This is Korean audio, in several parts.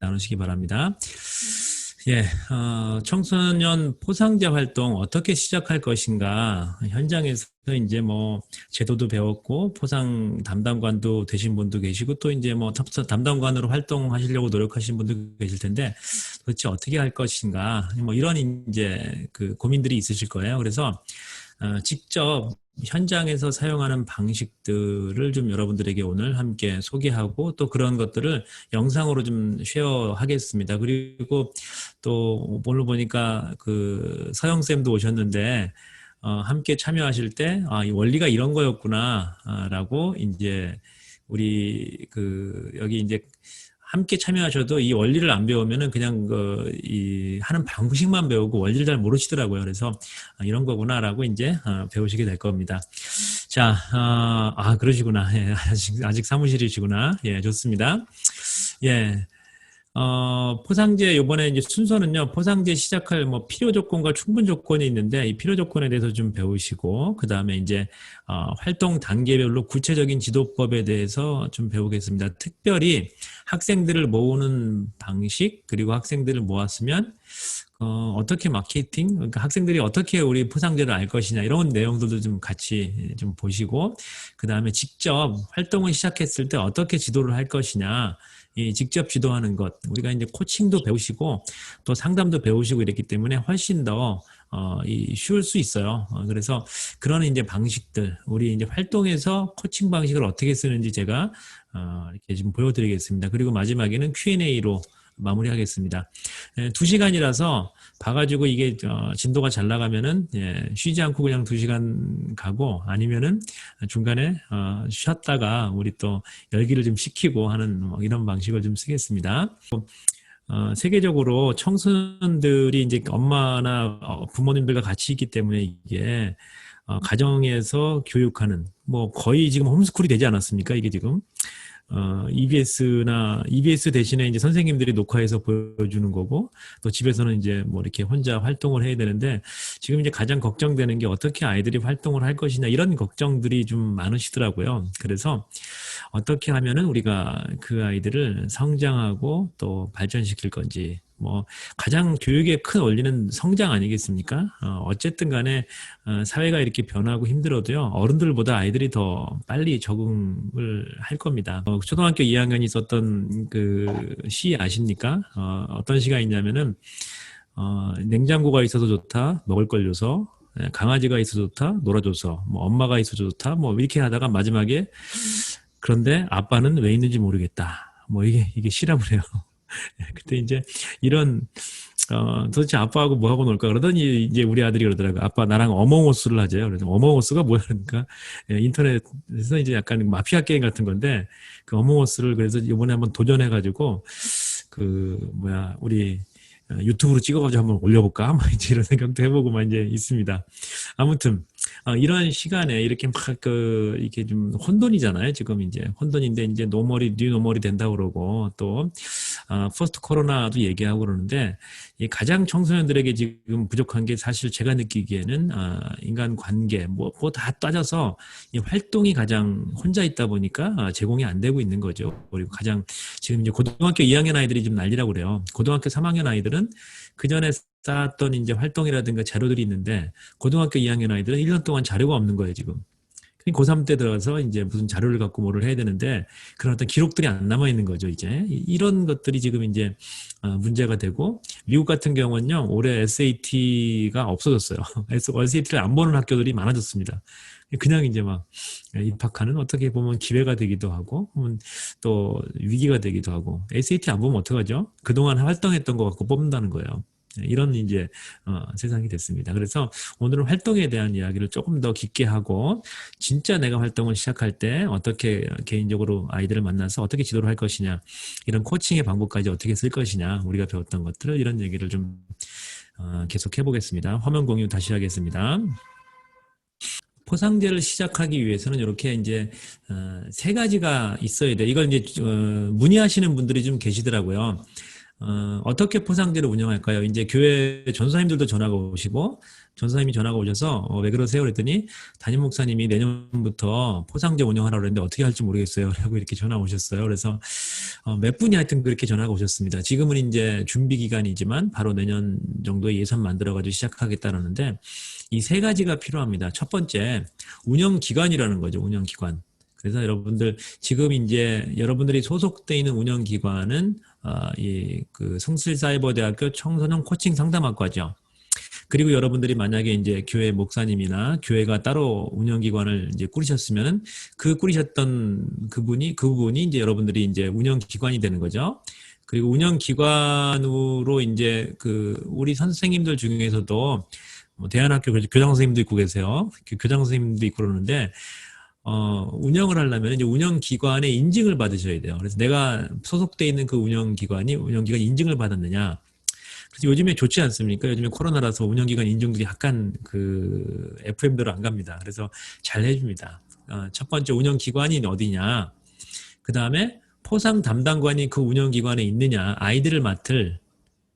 나누시기 바랍니다. 예, 청소년 포상제 활동 어떻게 시작할 것인가, 현장에서 이제 뭐 제도도 배웠고 포상 담당관도 되신 분도 계시고 또 이제 뭐 담당관으로 활동하시려고 노력하시는 분도 계실 텐데 도대체 어떻게 할 것인가, 뭐 이런 이제 그 고민들이 있으실 거예요. 그래서 직접 현장에서 사용하는 방식들을 좀 여러분들에게 오늘 함께 소개하고 또 그런 것들을 영상으로 좀 쉐어하겠습니다. 그리고 또 오늘 보니까 그 서영쌤도 오셨는데 함께 참여하실 때 이 원리가 이런 거였구나 라고 이제 우리 그 여기 이제 함께 참여하셔도 이 원리를 안 배우면은 그냥 이 하는 방식만 배우고 원리를 잘 모르시더라고요. 그래서 이런 거구나라고 이제 배우시게 될 겁니다. 자, 그러시구나. 예, 아직 사무실이시구나. 예, 좋습니다. 예. 포상제 요번에 이제 순서는요, 포상제 시작할 뭐 필요 조건과 충분 조건이 있는데 이 필요 조건에 대해서 좀 배우시고 그 다음에 이제 활동 단계별로 구체적인 지도법에 대해서 좀 배우겠습니다. 특별히 학생들을 모으는 방식, 그리고 학생들을 모았으면 어떻게 마케팅, 그러니까 학생들이 어떻게 우리 포상제를 알 것이냐, 이런 내용들도 좀 같이 좀 보시고, 그 다음에 직접 활동을 시작했을 때 어떻게 지도를 할 것이냐, 이 직접 지도하는 것, 우리가 이제 코칭도 배우시고 또 상담도 배우시고 이랬기 때문에 훨씬 더 쉬울 수 있어요. 그래서 그런 이제 방식들, 우리 이제 활동에서 코칭 방식을 어떻게 쓰는지 제가 이렇게 좀 보여드리겠습니다. 그리고 마지막에는 Q&A로 마무리하겠습니다. 2시간이라서 봐가지고 이게 진도가 잘 나가면은 쉬지 않고 그냥 2시간 가고, 아니면은 중간에 쉬었다가 우리 또 열기를 좀 식히고 하는 이런 방식을 좀 쓰겠습니다. 세계적으로 청소년들이 이제 엄마나 부모님들과 같이 있기 때문에 이게 가정에서 교육하는, 뭐 거의 지금 홈스쿨이 되지 않았습니까? 이게 지금 EBS 대신에 이제 선생님들이 녹화해서 보여주는 거고, 또 집에서는 이제 뭐 이렇게 혼자 활동을 해야 되는데, 지금 이제 가장 걱정되는 게 어떻게 아이들이 활동을 할 것이냐, 이런 걱정들이 좀 많으시더라고요. 그래서 어떻게 하면은 우리가 그 아이들을 성장하고 또 발전시킬 건지, 뭐 가장 교육의 큰 원리는 성장 아니겠습니까? 어쨌든 간에 사회가 이렇게 변하고 힘들어도요, 어른들보다 아이들이 더 빨리 적응을 할 겁니다. 초등학교 2학년이 썼던 그 시 아십니까? 어떤 시가 있냐면은 냉장고가 있어서 좋다, 먹을 걸 줘서, 강아지가 있어서 좋다, 놀아줘서, 뭐 엄마가 있어서 좋다, 뭐 이렇게 하다가 마지막에 그런데 아빠는 왜 있는지 모르겠다, 뭐 이게 시라고 해요. 그때 이제 이런 도대체 아빠하고 뭐하고 놀까 그러더니 이제 우리 아들이 그러더라고요. 아빠 나랑 어몽어스를 하재요. 그래서 어몽어스가 뭐야 그러니까 인터넷에서 이제 약간 마피아 게임 같은 건데, 그 어몽어스를 그래서 이번에 한번 도전해가지고 우리 유튜브로 찍어가지고 한번 올려볼까? 막 이제 이런 생각도 해보고 막 이제 있습니다. 아무튼 이런 시간에 이렇게 막 이게 좀 혼돈이잖아요. 지금 이제 혼돈인데 이제 노멀이 뉴 노멀이 된다고 그러고, 또 포스트 코로나도 얘기하고 그러는데, 이 가장 청소년들에게 지금 부족한 게 사실 제가 느끼기에는 인간 관계 뭐 다 따져서 이 활동이 가장 혼자 있다 보니까 제공이 안 되고 있는 거죠. 그리고 가장 지금 이제 고등학교 2학년 아이들이 좀 난리라고 그래요. 고등학교 3학년 아이들은 그 전에 쌓았던 이제 활동이라든가 자료들이 있는데, 고등학교 2학년 아이들은 1년 동안 자료가 없는 거예요, 지금. 고3 때 들어서 이제 무슨 자료를 갖고 뭐를 해야 되는데 그런 어떤 기록들이 안 남아 있는 거죠, 이제. 이런 것들이 지금 이제 문제가 되고, 미국 같은 경우는요, 올해 SAT가 없어졌어요. SAT를 안 보는 학교들이 많아졌습니다. 그냥 이제 막 입학하는, 어떻게 보면 기회가 되기도 하고 또 위기가 되기도 하고, SAT 안 보면 어떡하죠? 그동안 활동했던 거 갖고 뽑는다는 거예요. 이런 이제 세상이 됐습니다. 그래서 오늘은 활동에 대한 이야기를 조금 더 깊게 하고, 진짜 내가 활동을 시작할 때 어떻게 개인적으로 아이들을 만나서 어떻게 지도를 할 것이냐, 이런 코칭의 방법까지 어떻게 쓸 것이냐, 우리가 배웠던 것들을, 이런 얘기를 좀 계속 해보겠습니다. 화면 공유 다시 하겠습니다. 포상제를 시작하기 위해서는 이렇게 이제 세 가지가 있어야 돼. 이걸 이제 문의하시는 분들이 좀 계시더라고요. 어떻게 포상제를 운영할까요? 이제 교회 전사님들도 전화가 오시고, 전사님이 전화가 오셔서, 왜 그러세요? 그랬더니, 담임 목사님이 내년부터 포상제 운영하라고 그랬는데 어떻게 할지 모르겠어요. 라고 이렇게 전화 오셨어요. 그래서, 몇 분이 하여튼 그렇게 전화가 오셨습니다. 지금은 이제 준비 기간이지만, 바로 내년 정도에 예산 만들어가지고 시작하겠다는데, 이 세 가지가 필요합니다. 첫 번째, 운영기관이라는 거죠. 운영기관. 그래서 여러분들 지금 이제 여러분들이 소속돼 있는 운영기관은 그 성실사이버대학교 청소년 코칭 상담학과죠. 그리고 여러분들이 만약에 이제 교회 목사님이나 교회가 따로 운영기관을 이제 꾸리셨으면은 그 꾸리셨던 그분이 이제 여러분들이 이제 운영기관이 되는 거죠. 그리고 운영기관으로 이제 그 우리 선생님들 중에서도 뭐 대안학교 교장 선생님도 있고 계세요. 교장 선생님도 있고 그러는데 운영을 하려면 이제 운영기관의 인증을 받으셔야 돼요. 그래서 내가 소속돼 있는 그 운영기관 인증을 받았느냐. 그래서 요즘에 좋지 않습니까? 요즘에 코로나라서 운영기관 인증들이 약간 그 FM대로 안 갑니다. 그래서 잘 해줍니다. 첫 번째 운영기관이 어디냐. 그 다음에 포상 담당관이 그 운영기관에 있느냐. 아이들을 맡을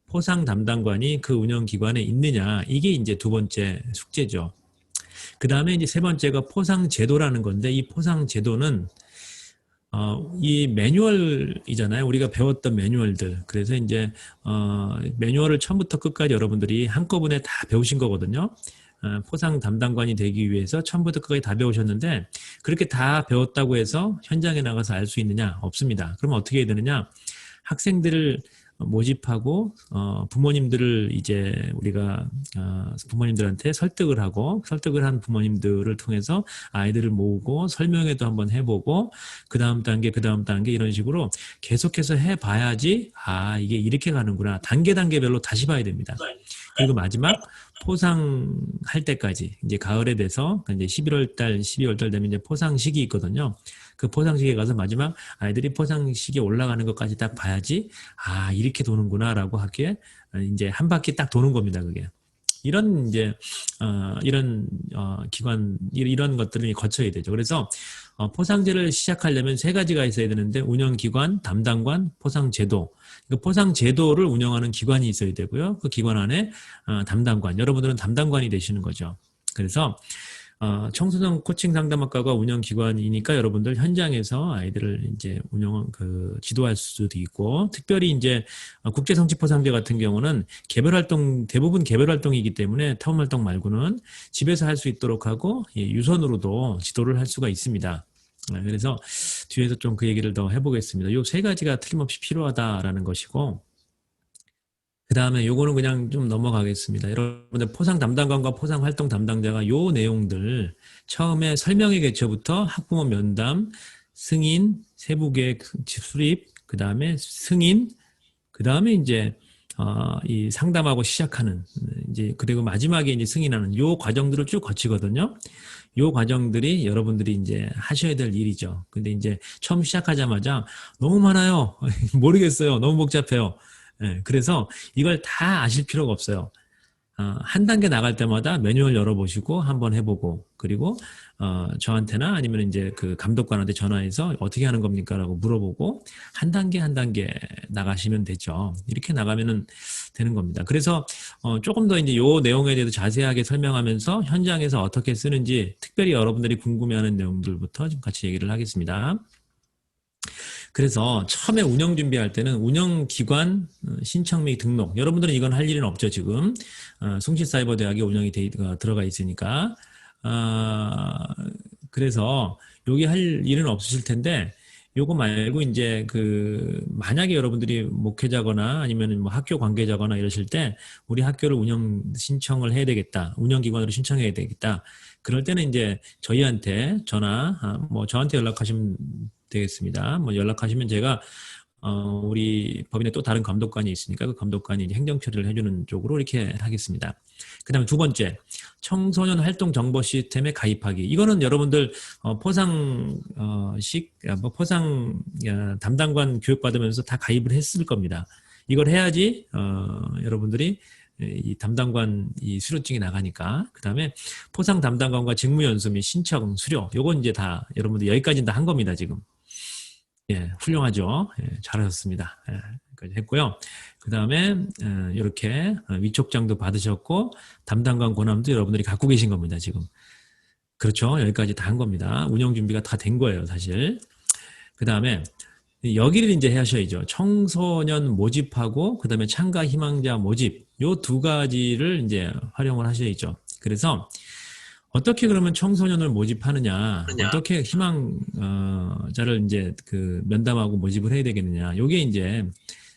포상 담당관이 그 운영기관에 있느냐. 이게 이제 두 번째 숙제죠. 그 다음에 이제 세 번째가 포상제도라는 건데, 이 포상제도는 이 매뉴얼이잖아요. 우리가 배웠던 매뉴얼들. 그래서 이제 매뉴얼을 처음부터 끝까지 여러분들이 한꺼번에 다 배우신 거거든요. 포상 담당관이 되기 위해서 처음부터 끝까지 다 배우셨는데, 그렇게 다 배웠다고 해서 현장에 나가서 알 수 있느냐? 없습니다. 그러면 어떻게 해야 되느냐? 학생들을 모집하고 부모님들을 이제 우리가 부모님들한테 설득을 한 부모님들을 통해서 아이들을 모으고 설명회도 한번 해보고 그 다음 단계 이런 식으로 계속해서 해봐야지 이게 이렇게 가는구나. 단계별로 다시 봐야 됩니다. 그리고 마지막 포상할 때까지 이제 가을에 돼서 이제 11월 달, 12월 달 되면 이제 포상식이 있거든요. 그 포상식에 가서 마지막 아이들이 포상식에 올라가는 것까지 딱 봐야지 이렇게 도는구나라고 하기에 이제 한 바퀴 딱 도는 겁니다. 그게. 이런 이제 이런 기관 이런 것들을 거쳐야 되죠. 그래서 포상제를 시작하려면 세 가지가 있어야 되는데 운영기관, 담당관, 포상제도. 그 포상제도를 운영하는 기관이 있어야 되고요. 그 기관 안에 담당관. 여러분들은 담당관이 되시는 거죠. 그래서 청소년 코칭 상담학과가 운영기관이니까 여러분들 현장에서 아이들을 이제 지도할 수도 있고, 특별히 이제 국제성취포상제 같은 경우는 대부분 개별 활동이기 때문에 타운 활동 말고는 집에서 할 수 있도록 하고, 유선으로도 지도를 할 수가 있습니다. 그래서 뒤에서 좀 그 얘기를 더 해보겠습니다. 요 세 가지가 틀림없이 필요하다라는 것이고, 그 다음에 요거는 그냥 좀 넘어가겠습니다. 여러분들 포상 담당관과 포상 활동 담당자가 요 내용들 처음에 설명회 개최부터 학부모 면담, 승인, 세부계획 수립, 그 다음에 승인, 그 다음에 이제 이 상담하고 시작하는 이제 그리고 마지막에 이제 승인하는 요 과정들을 쭉 거치거든요. 요 과정들이 여러분들이 이제 하셔야 될 일이죠. 근데 이제 처음 시작하자마자 너무 많아요. 모르겠어요. 너무 복잡해요. 그래서 이걸 다 아실 필요가 없어요. 한 단계 나갈 때마다 매뉴얼 열어보시고 한번 해보고, 그리고 저한테나 아니면 이제 그 감독관한테 전화해서 어떻게 하는 겁니까? 라고 물어보고 한 단계 나가시면 되죠. 이렇게 나가면은 되는 겁니다. 그래서 조금 더 이제 요 내용에 대해서 자세하게 설명하면서 현장에서 어떻게 쓰는지 특별히 여러분들이 궁금해하는 내용들부터 좀 같이 얘기를 하겠습니다. 그래서 처음에 운영 준비할 때는 운영기관 신청 및 등록. 여러분들은 이건 할 일은 없죠, 지금. 숭실사이버대학에 운영이 들어가 있으니까. 그래서 여기 할 일은 없으실 텐데, 요거 말고 이제 만약에 여러분들이 목회자거나 아니면 뭐 학교 관계자거나 이러실 때 우리 학교를 운영 신청을 해야 되겠다. 운영기관으로 신청해야 되겠다. 그럴 때는 이제 저희한테 저한테 연락하시면 되겠습니다. 뭐 연락하시면 제가 우리 법인에 또 다른 감독관이 있으니까 그 감독관이 이제 행정 처리를 해주는 쪽으로 이렇게 하겠습니다. 그다음에 두 번째, 청소년 활동 정보 시스템에 가입하기. 이거는 여러분들 포상 담당관 교육 받으면서 다 가입을 했을 겁니다. 이걸 해야지 여러분들이 이 담당관 이 수료증이 나가니까. 그다음에 포상 담당관과 직무연수 및 신청 수료. 요건 이제 다 여러분들 여기까지는 다 한 겁니다, 지금. 예, 훌륭하죠. 예, 잘하셨습니다. 예, 했고요. 그 다음에 이렇게 위촉장도 받으셨고 담당관 권한도 여러분들이 갖고 계신 겁니다. 지금. 그렇죠. 여기까지 다 한 겁니다. 운영 준비가 다 된 거예요, 사실. 그 다음에 여기를 이제 하셔야죠. 청소년 모집하고 그 다음에 참가 희망자 모집 요 두 가지를 이제 활용을 하셔야죠. 그래서 어떻게 그러면 청소년을 모집하느냐, 어떻게 희망자를 이제 그 면담하고 모집을 해야 되겠느냐. 요게 이제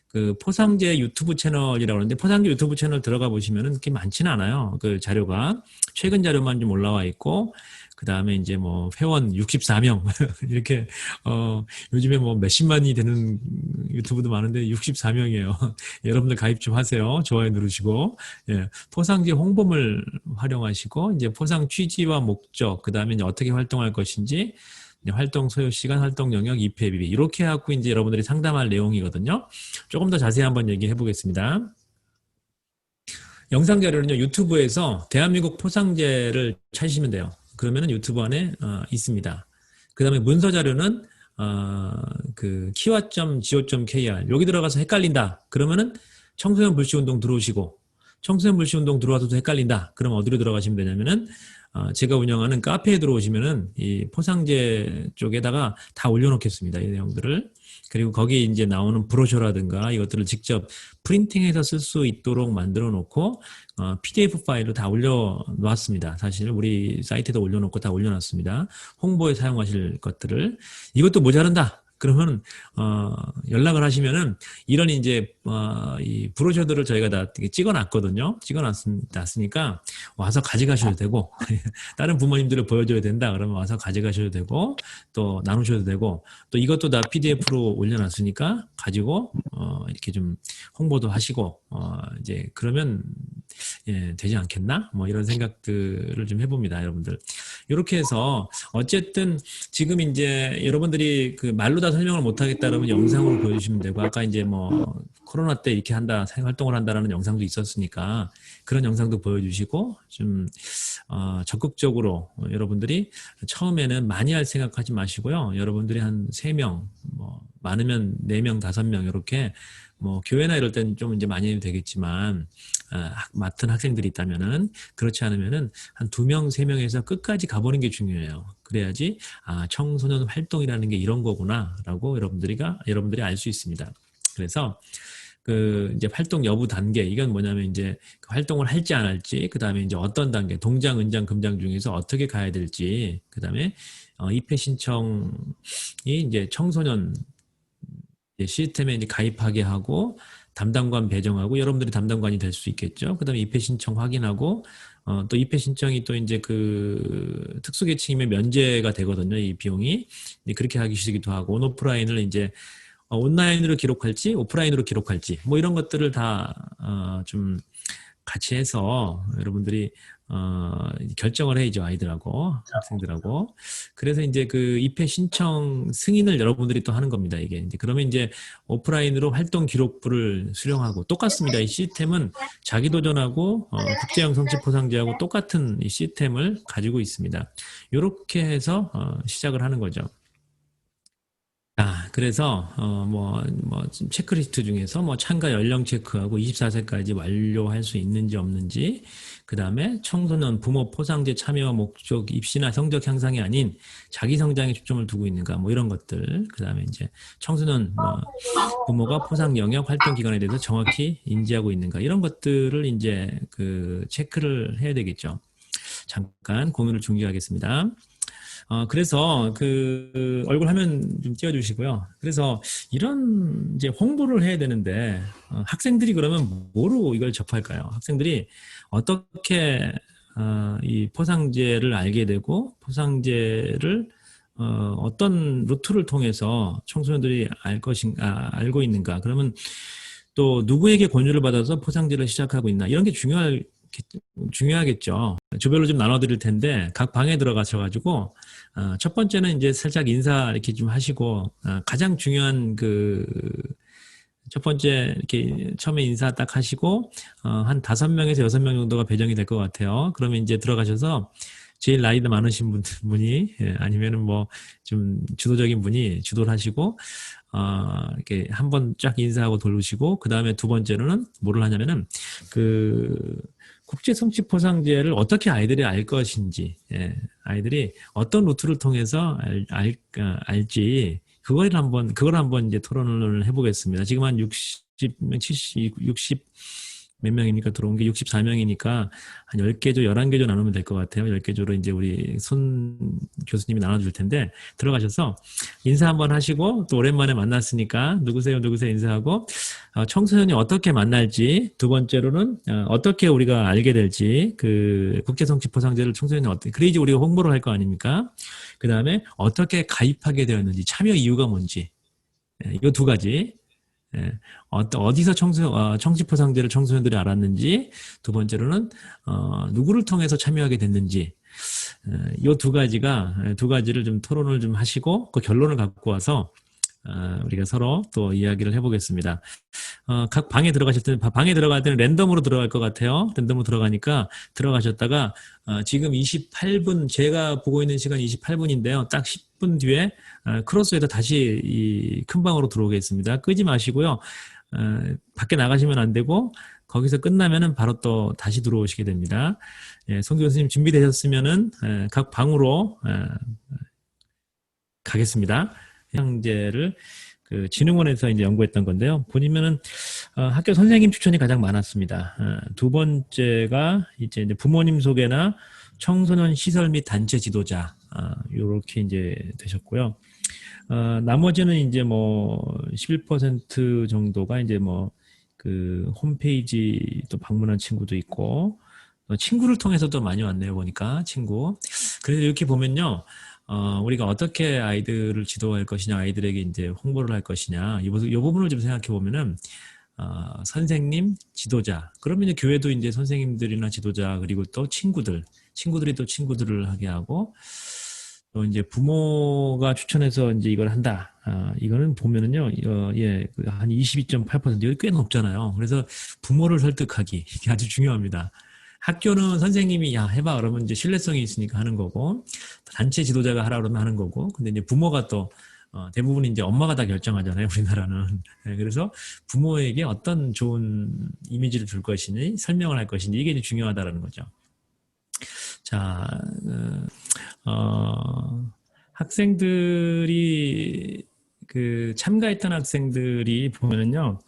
그 포상제 유튜브 채널이라고 하는데 포상제 유튜브 채널 들어가 보시면은 그렇게 많지는 않아요. 그 자료가 최근 자료만 좀 올라와 있고 그 다음에 이제 뭐 회원 64명 이렇게 요즘에 뭐 몇십만이 되는 유튜브도 많은데 64명이에요. 여러분들 가입 좀 하세요. 좋아요 누르시고 예, 포상지 홍보물 활용하시고 이제 포상 취지와 목적 그 다음에 이제 어떻게 활동할 것인지 활동 소요 시간, 활동 영역, 입회 비비 이렇게 해갖고 이제 여러분들이 상담할 내용이거든요. 조금 더 자세히 한번 얘기해 보겠습니다. 영상 자료는요 유튜브에서 대한민국 포상제를 찾으시면 돼요. 그러면은 유튜브 안에 있습니다. 그 다음에 문서 자료는 그 kiwa.go.kr 여기 들어가서 헷갈린다. 그러면은 청소년 불시운동 들어오시고 청소년 불시운동 들어와서도 헷갈린다. 그럼 어디로 들어가시면 되냐면은 제가 운영하는 카페에 들어오시면은 이 포상제 쪽에다가 다 올려놓겠습니다. 이 내용들을. 그리고 거기 이제 나오는 브로셔라든가 이것들을 직접 프린팅해서 쓸 수 있도록 만들어 놓고 PDF 파일로 다 올려놨습니다. 사실 우리 사이트에도 올려놓고 다 올려놨습니다. 홍보에 사용하실 것들을. 이것도 모자란다. 그러면 연락을 하시면은 이런 이제 이 브로셔들을 저희가 다 찍어놨거든요. 찍어놨으니까 와서 가져가셔도 되고 다른 부모님들을 보여줘야 된다. 그러면 와서 가져가셔도 되고 또 나누셔도 되고 또 이것도 다 PDF로 올려놨으니까 가지고 이렇게 좀 홍보도 하시고 이제 그러면 예, 되지 않겠나? 뭐 이런 생각들을 좀 해봅니다, 여러분들. 이렇게 해서 어쨌든 지금 이제 여러분들이 그 말로 다 설명을 못하겠다 그러면 영상으로 보여주시면 되고 아까 이제 뭐 코로나 때 이렇게 한다, 활동을 한다라는 영상도 있었으니까 그런 영상도 보여주시고 좀 적극적으로 여러분들이 처음에는 많이 할 생각하지 마시고요. 여러분들이 한 3명, 뭐 많으면 4명, 5명 이렇게 뭐 교회나 이럴 때는 좀 이제 많이 해도 되겠지만 맡은 학생들이 있다면은 그렇지 않으면은 한 2명, 3명에서 끝까지 가보는 게 중요해요. 그래야지 청소년 활동이라는 게 이런 거구나라고 여러분들이 알 수 있습니다. 그래서 그 이제 활동 여부 단계 이건 뭐냐면 이제 그 활동을 할지 안 할지 그 다음에 이제 어떤 단계 동장, 은장, 금장 중에서 어떻게 가야 될지 그 다음에 입회 신청이 이제 청소년 시스템에 이제 가입하게 하고 담당관 배정하고 여러분들이 담당관이 될 수 있겠죠. 그다음에 입회 신청 확인하고 또 입회 신청이 또 이제 그 특수계층이면 면제가 되거든요. 이 비용이 그렇게 하기 시기도 하고 온오프라인을 이제 온라인으로 기록할지 오프라인으로 기록할지 뭐 이런 것들을 다 좀 같이 해서 여러분들이 결정을 해야죠. 아이들하고 학생들하고. 그래서 이제 그 입회 신청 승인을 여러분들이 또 하는 겁니다. 이게 이제 그러면 이제 오프라인으로 활동 기록부를 수령하고 똑같습니다. 이 시스템은 자기도전하고 국제형 성취 포상제하고 똑같은 이 시스템을 가지고 있습니다. 이렇게 해서 시작을 하는 거죠. 그래서 뭐 체크리스트 중에서 뭐 참가 연령 체크하고 24세까지 완료할 수 있는지 없는지 그 다음에 청소년 부모 포상제 참여 목적 입시나 성적 향상이 아닌 자기 성장에 초점을 두고 있는가 뭐 이런 것들 그 다음에 이제 청소년 부모가 포상 영역 활동 기간에 대해서 정확히 인지하고 있는가 이런 것들을 이제 그 체크를 해야 되겠죠. 잠깐 공유를 중지하겠습니다. 그래서 그 얼굴 화면 좀 띄워주시고요. 그래서 이런 이제 홍보를 해야 되는데 학생들이 그러면 뭐로 이걸 접할까요? 학생들이 어떻게 이 포상제를 알게 되고 포상제를 어떤 루트를 통해서 청소년들이 알고 있는가? 그러면 또 누구에게 권유를 받아서 포상제를 시작하고 있나? 이런 게 중요하겠죠. 조별로 좀 나눠드릴 텐데 각 방에 들어가셔가지고 첫 번째는 이제 살짝 인사 이렇게 좀 하시고 가장 중요한 그 첫 번째 이렇게 처음에 인사 딱 하시고 한 5명에서 6명 정도가 배정이 될 것 같아요. 그러면 이제 들어가셔서 제일 나이도 많으신 분이, 예, 아니면은 뭐, 좀 주도적인 분이 주도를 하시고, 이렇게 한번 쫙 인사하고 돌으시고, 그 다음에 두 번째로는 뭐를 하냐면은, 그, 국제 성취 포상제를 어떻게 아이들이 알 것인지, 예, 아이들이 어떤 루트를 통해서 알지, 그걸 한번 이제 토론을 해보겠습니다. 지금 한 60명, 70, 60, 몇 명입니까? 들어온 게 64명이니까 한 10개조, 11개조 나누면 될 것 같아요. 10개조로 이제 우리 손 교수님이 나눠줄 텐데 들어가셔서 인사 한번 하시고 또 오랜만에 만났으니까 누구세요? 누구세요? 인사하고 청소년이 어떻게 만날지 두 번째로는 어떻게 우리가 알게 될지 그 국제성취포상제를 청소년이 어떻게 그래야지 우리가 홍보를 할 거 아닙니까? 그 다음에 어떻게 가입하게 되었는지 참여 이유가 뭔지 이거 두 가지 예, 어디서 청취포상제를 청소년들이 알았는지, 두 번째로는, 누구를 통해서 참여하게 됐는지, 이 두 가지를 좀 토론을 좀 하시고, 그 결론을 갖고 와서, 우리가 서로 또 이야기를 해보겠습니다. 각 방에 들어가실 때는, 방에 들어갈 때는 랜덤으로 들어갈 것 같아요. 랜덤으로 들어가니까 들어가셨다가, 지금 28분, 제가 보고 있는 시간 28분인데요. 딱 10분 뒤에, 크로스에서 다시 이 큰 방으로 들어오겠습니다. 끄지 마시고요. 밖에 나가시면 안 되고, 거기서 끝나면은 바로 또 다시 들어오시게 됩니다. 예, 송 교수님 준비되셨으면은, 각 방으로, 가겠습니다. 형제를 그 진흥원에서 이제 연구했던 건데요. 보시면은 학교 선생님 추천이 가장 많았습니다. 두 번째가 이제 부모님 소개나 청소년 시설 및 단체 지도자 요렇게 이제 되셨고요. 나머지는 이제 뭐 11% 정도가 이제 뭐 그 홈페이지 또 방문한 친구도 있고 친구를 통해서도 많이 왔네요. 보니까 친구. 그래서 이렇게 보면요. 우리가 어떻게 아이들을 지도할 것이냐, 아이들에게 이제 홍보를 할 것이냐, 이 부분을 좀 생각해 보면은, 선생님, 지도자. 그러면 이제 교회도 이제 선생님들이나 지도자, 그리고 또 친구들이 또 친구들을 하게 하고, 또 이제 부모가 추천해서 이제 이걸 한다. 이거는 보면은요, 예, 한 22.8%, 이거 꽤 높잖아요. 그래서 부모를 설득하기, 이게 아주 중요합니다. 학교는 선생님이 야 해봐 그러면 이제 신뢰성이 있으니까 하는 거고 단체 지도자가 하라 그러면 하는 거고 근데 이제 부모가 또 대부분 이제 엄마가 다 결정하잖아요 우리나라는 네, 그래서 부모에게 어떤 좋은 이미지를 줄 것이니 설명을 할 것이니 이게 이제 중요하다라는 거죠. 자, 학생들이 그 참가했던 학생들이 보면은요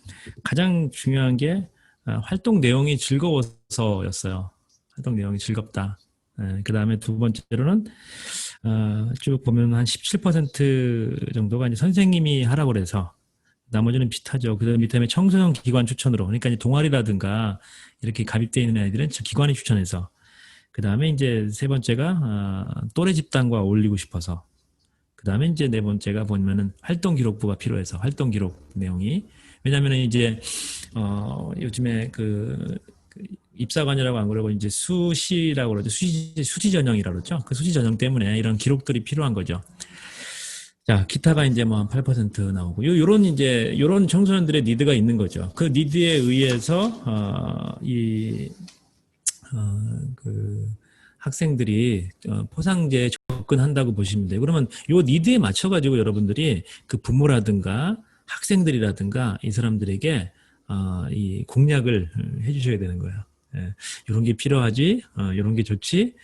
가장 중요한 게 활동 내용이 즐거워서였어요. 활동 내용이 즐겁다. 그 다음에 두 번째로는 쭉 보면 한 17% 정도가 이제 선생님이 하라고 그래서 나머지는 비슷하죠. 그 밑에 청소년 기관 추천으로 그러니까 이제 동아리라든가 이렇게 가입되어 있는 아이들은 기관이 추천해서 그 다음에 이제 세 번째가 또래 집단과 어울리고 싶어서 그 다음에 이제 네 번째가 보면은 활동 기록부가 필요해서 활동 기록 내용이 왜냐하면 이제 요즘에 그 입사관이라고 안 그러고 이제 수시라고 그러죠. 수시 전형이라고 그러죠. 그 수시 전형 때문에 이런 기록들이 필요한 거죠. 자, 기타가 이제 뭐 한 8% 나오고 요런 이제 요런 청소년들의 니드가 있는 거죠. 그 니드에 의해서 그 학생들이 포상제에 접근한다고 보시면 돼요. 그러면 요 니드에 맞춰가지고 여러분들이 그 부모라든가 학생들이라든가 이 사람들에게 이 공략을 해주셔야 되는 거예요. 예, 이런 게 필요하지, 이런 게 좋지,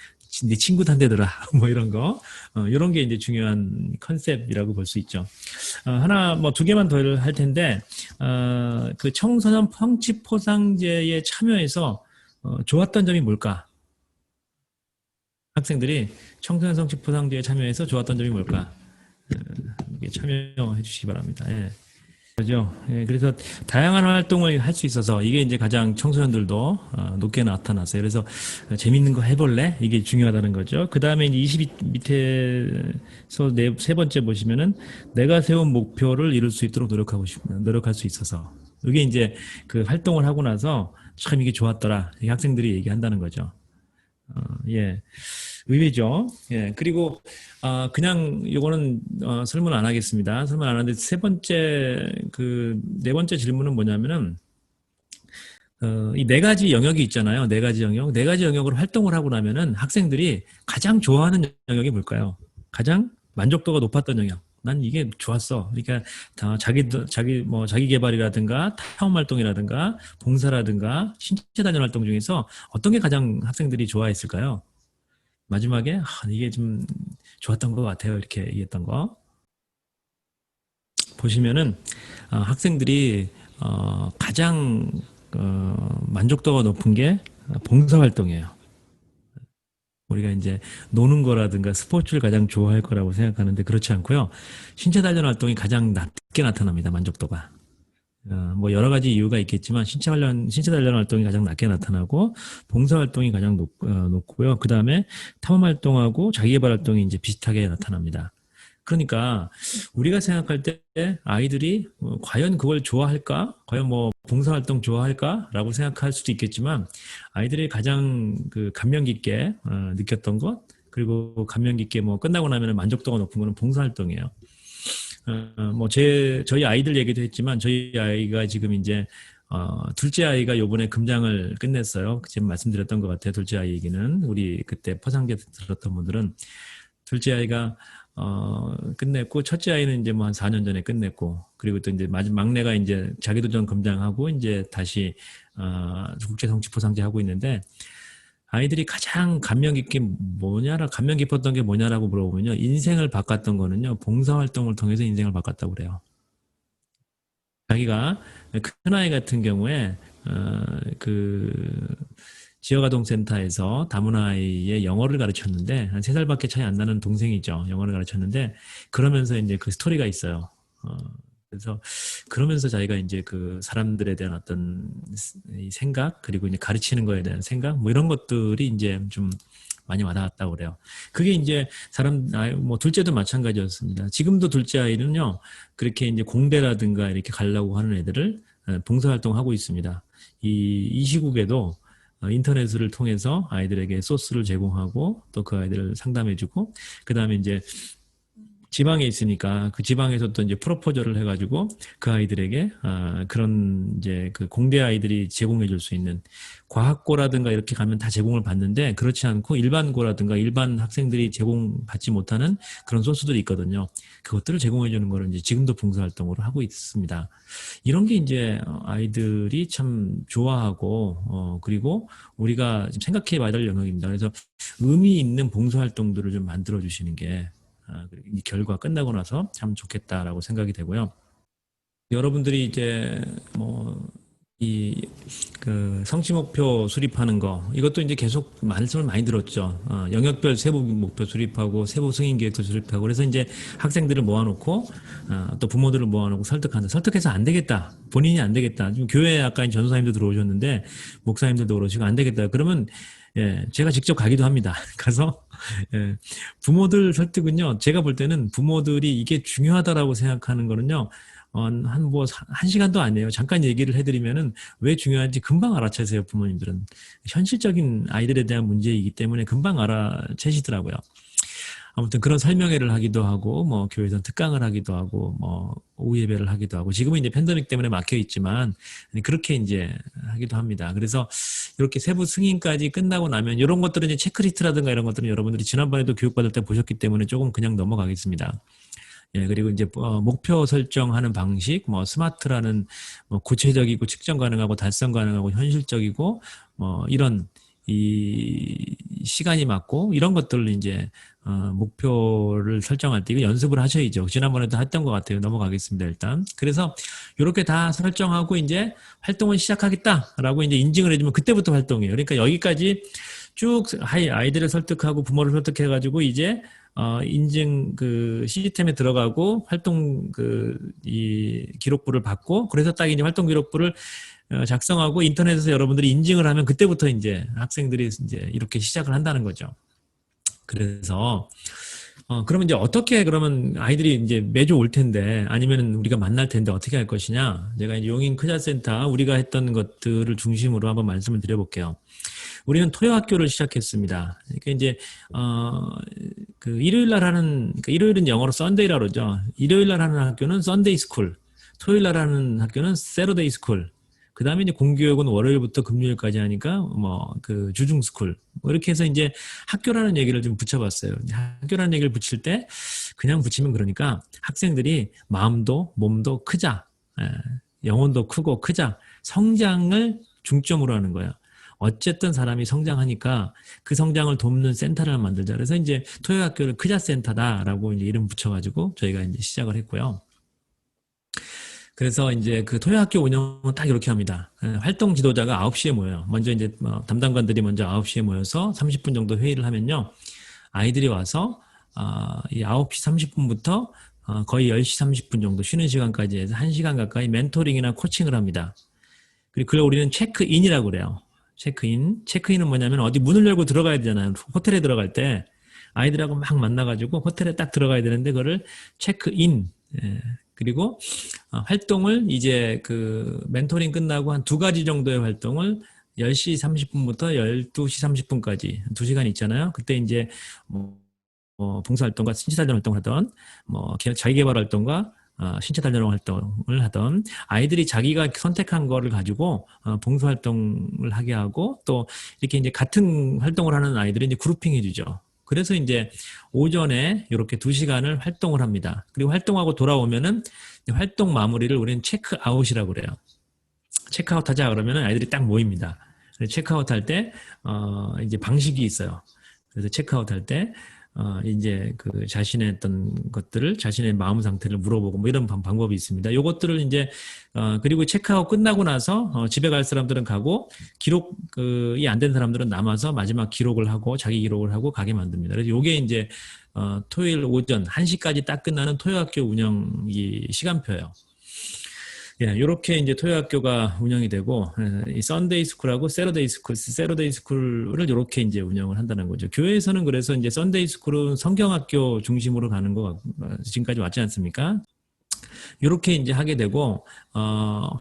네 친구도 한 대더라, 뭐 이런 거, 이런 게 이제 중요한 컨셉이라고 볼 수 있죠. 하나, 뭐 두 개만 더 할 텐데, 그 청소년 성취 포상제에 참여해서 좋았던 점이 뭘까? 학생들이 청소년 성취 포상제에 참여해서 좋았던 점이 뭘까? 참여해 주시기 바랍니다. 예. 그죠. 예, 그래서 다양한 활동을 할 수 있어서 이게 이제 가장 청소년들도 높게 나타났어요. 그래서 재밌는 거 해볼래? 이게 중요하다는 거죠. 그 다음에 이제 22 밑에서 세 번째 보시면은 내가 세운 목표를 이룰 수 있도록 노력할 수 있어서 이게 이제 그 활동을 하고 나서 참 이게 좋았더라. 학생들이 얘기한다는 거죠. 예. 의외죠. 예. 그리고, 그냥 요거는, 설문 안 하겠습니다. 설문 안 하는데 네 번째 질문은 뭐냐면은, 이 네 가지 영역이 있잖아요. 네 가지 영역. 네 가지 영역으로 활동을 하고 나면은 학생들이 가장 좋아하는 영역이 뭘까요? 가장 만족도가 높았던 영역. 난 이게 좋았어. 그러니까 다 자기 개발이라든가 탐험 활동이라든가 봉사라든가 신체 단련 활동 중에서 어떤 게 가장 학생들이 좋아했을까요? 마지막에 이게 좀 좋았던 것 같아요. 이렇게 얘기했던 거. 보시면은 학생들이 가장 만족도가 높은 게 봉사활동이에요. 우리가 이제 노는 거라든가 스포츠를 가장 좋아할 거라고 생각하는데 그렇지 않고요. 신체 단련 활동이 가장 낮게 나타납니다. 만족도가. 뭐 여러 가지 이유가 있겠지만 신체 단련 활동이 가장 낮게 나타나고 봉사 활동이 가장 높고요. 그 다음에 탐험 활동하고 자기개발 활동이 이제 비슷하게 나타납니다. 그러니까 우리가 생각할 때 아이들이 과연 그걸 좋아할까? 과연 뭐 봉사활동 좋아할까?라고 생각할 수도 있겠지만 아이들이 가장 그 감명 깊게 느꼈던 것 그리고 감명 깊게 뭐 끝나고 나면 만족도가 높은 거는 봉사활동이에요. 뭐 저희 아이들 얘기도 했지만 저희 아이가 지금 이제 둘째 아이가 요번에 금장을 끝냈어요. 지금 말씀드렸던 것 같아요. 둘째 아이 얘기는 우리 그때 포상제 들었던 분들은 둘째 아이가 끝냈고 첫째 아이는 이제 뭐 한 4년 전에 끝냈고 그리고 또 이제 막내가 이제 자기도전 금장하고 이제 다시 국제 성취 포상제 하고 있는데 아이들이 가장 감명 깊었던 게 뭐냐라고 물어보면요. 인생을 바꿨던 거는요. 봉사활동을 통해서 인생을 바꿨다고 그래요. 자기가 큰아이 같은 경우에 그 지역아동센터에서 다문화아이의 영어를 가르쳤는데 한 3살밖에 차이 안 나는 동생이죠. 영어를 가르쳤는데 그러면서 이제 그 스토리가 있어요. 그래서 그러면서 자기가 이제 그 사람들에 대한 어떤 이 생각 그리고 이제 가르치는 거에 대한 생각 뭐 이런 것들이 이제 좀 많이 와닿았다고 그래요. 그게 이제 뭐 둘째도 마찬가지였습니다. 지금도 둘째 아이는요 그렇게 이제 공대라든가 이렇게 가려고 하는 애들을 봉사활동하고 있습니다. 이 시국에도 인터넷을 통해서 아이들에게 소스를 제공하고 또 그 아이들을 상담해주고 그 다음에 이제 지방에 있으니까 그 지방에서 또 이제 프로포저를 해가지고 그 아이들에게 그런 이제 그 공대 아이들이 제공해줄 수 있는 과학고라든가 이렇게 가면 다 제공을 받는데 그렇지 않고 일반고라든가 일반 학생들이 제공받지 못하는 그런 소스들이 있거든요. 그것들을 제공해주는 거를 이제 지금도 봉사활동으로 하고 있습니다. 이런 게 이제 아이들이 참 좋아하고 그리고 우리가 지금 생각해봐야 될 영역입니다. 그래서 의미 있는 봉사활동들을 좀 만들어 주시는 게 이 결과 끝나고 나서 참 좋겠다라고 생각이 되고요. 여러분들이 이제 뭐 그 성취 목표 수립하는 거 이것도 이제 계속 말씀을 많이 들었죠. 영역별 세부 목표 수립하고 세부 승인 계획도 수립하고 그래서 이제 학생들을 모아놓고 또 부모들을 모아놓고 설득해서 안 되겠다. 본인이 안 되겠다. 지금 교회에 아까 전도사님도 들어오셨는데 목사님들도 그러시고 안 되겠다. 그러면 제가 직접 가기도 합니다. 가서 부모들 설득은요. 제가 볼 때는 부모들이 이게 중요하다라고 생각하는 거는요. 한 시간도 아니에요. 잠깐 얘기를 해드리면은 왜 중요한지 금방 알아채세요, 부모님들은. 현실적인 아이들에 대한 문제이기 때문에 금방 알아채시더라고요. 아무튼 그런 설명회를 하기도 하고, 뭐, 교회에서 특강을 하기도 하고, 뭐, 오후 예배를 하기도 하고, 지금은 이제 팬데믹 때문에 막혀 있지만, 그렇게 이제 하기도 합니다. 그래서 이렇게 세부 승인까지 끝나고 나면, 이런 것들은 이제 체크리스트라든가 이런 것들은 여러분들이 지난번에도 교육받을 때 보셨기 때문에 조금 그냥 넘어가겠습니다. 그리고 이제 목표 설정하는 방식, 뭐 스마트라는 뭐 구체적이고 측정 가능하고 달성 가능하고 현실적이고 이런 이 시간이 맞고 이런 것들을 이제 목표를 설정할 때 이거 연습을 하셔야죠. 지난번에도 했던 것 같아요. 넘어가겠습니다. 일단 그래서 이렇게 다 설정하고 이제 활동을 시작하겠다라고 이제 인증을 해주면 그때부터 활동이에요. 그러니까 여기까지 쭉 아이들을 설득하고 부모를 설득해가지고 이제 인증 그 시스템에 들어가고 활동 이 기록부를 받고 그래서 딱 이제 활동 기록부를 작성하고 인터넷에서 여러분들이 인증을 하면 그때부터 이제 학생들이 이제 이렇게 시작을 한다는 거죠. 그래서 그러면 이제 어떻게 그러면 아이들이 이제 매주 올 텐데 아니면 우리가 만날 텐데 어떻게 할 것이냐? 제가 이제 용인 크자센터 우리가 했던 것들을 중심으로 한번 말씀을 드려볼게요. 우리는 토요 학교를 시작했습니다. 그러니까 이제 그 일요일 날 하는 그러니까 일요일은 영어로 썬데이라고 그러죠. 일요일 날 하는 학교는 썬데이 스쿨, 토요일 날 하는 학교는 세러데이 스쿨. 그 다음에 이제 공교육은 월요일부터 금요일까지 하니까 뭐 그 주중스쿨 뭐 이렇게 해서 이제 학교라는 얘기를 좀 붙여봤어요. 학교라는 얘기를 붙일 때 그냥 붙이면 그러니까 학생들이 마음도 몸도 크자, 영혼도 크고 크자, 성장을 중점으로 하는 거예요. 어쨌든 사람이 성장하니까 그 성장을 돕는 센터를 만들자. 그래서 이제 토요학교를 크자 센터다라고 이제 이름 붙여가지고 저희가 이제 시작을 했고요. 그래서 이제 그 토요학교 운영은 딱 이렇게 합니다. 활동 지도자가 9시에 모여요. 먼저 이제 담당관들이 먼저 9시에 모여서 30분 정도 회의를 하면요. 아이들이 와서 이 9시 30분부터 거의 10시 30분 정도 쉬는 시간까지 해서 1시간 가까이 멘토링이나 코칭을 합니다. 그리고 그걸 우리는 체크인이라고 그래요. 체크인. 체크인은 뭐냐면 어디 문을 열고 들어가야 되잖아요. 호텔에 들어갈 때 아이들하고 막 만나가지고 호텔에 딱 들어가야 되는데 그거를 체크인. 그리고 활동을 이제 그 멘토링 끝나고 한 2가지 정도의 활동을 10시 30분부터 12시 30분까지 2시간 있잖아요. 그때 이제 봉사활동과 신체단련 활동을 하던 자기개발 활동과 신체단련 활동을 하던 아이들이 자기가 선택한 거를 가지고 봉사활동을 하게 하고 또 이렇게 이제 같은 활동을 하는 아이들이 이제 그룹핑 해주죠. 그래서 이제 오전에 이렇게 2시간을 활동을 합니다. 그리고 활동하고 돌아오면은 활동 마무리를 우리는 체크아웃이라고 그래요. 체크아웃 하자 그러면은 아이들이 딱 모입니다. 체크아웃 할 때, 이제 방식이 있어요. 그래서 체크아웃 할 때, 이제 그 자신의 어떤 것들을 자신의 마음 상태를 물어보고 뭐 이런 방법이 있습니다. 요것들을 이제 그리고 체크아웃 끝나고 나서 집에 갈 사람들은 가고 기록이 안 된 사람들은 남아서 마지막 기록을 하고 자기 기록을 하고 가게 만듭니다. 그래서 요게 이제 토요일 오전 1시까지 딱 끝나는 토요학교 운영 이 시간표예요. 예, 이렇게 이제 토요학교가 운영이 되고, 이 썬데이 스쿨하고 세러데이 스쿨을 이렇게 이제 운영을 한다는 거죠. 교회에서는 그래서 이제 썬데이 스쿨은 성경학교 중심으로 가는 거 지금까지 왔지 않습니까? 이렇게 이제 하게 되고,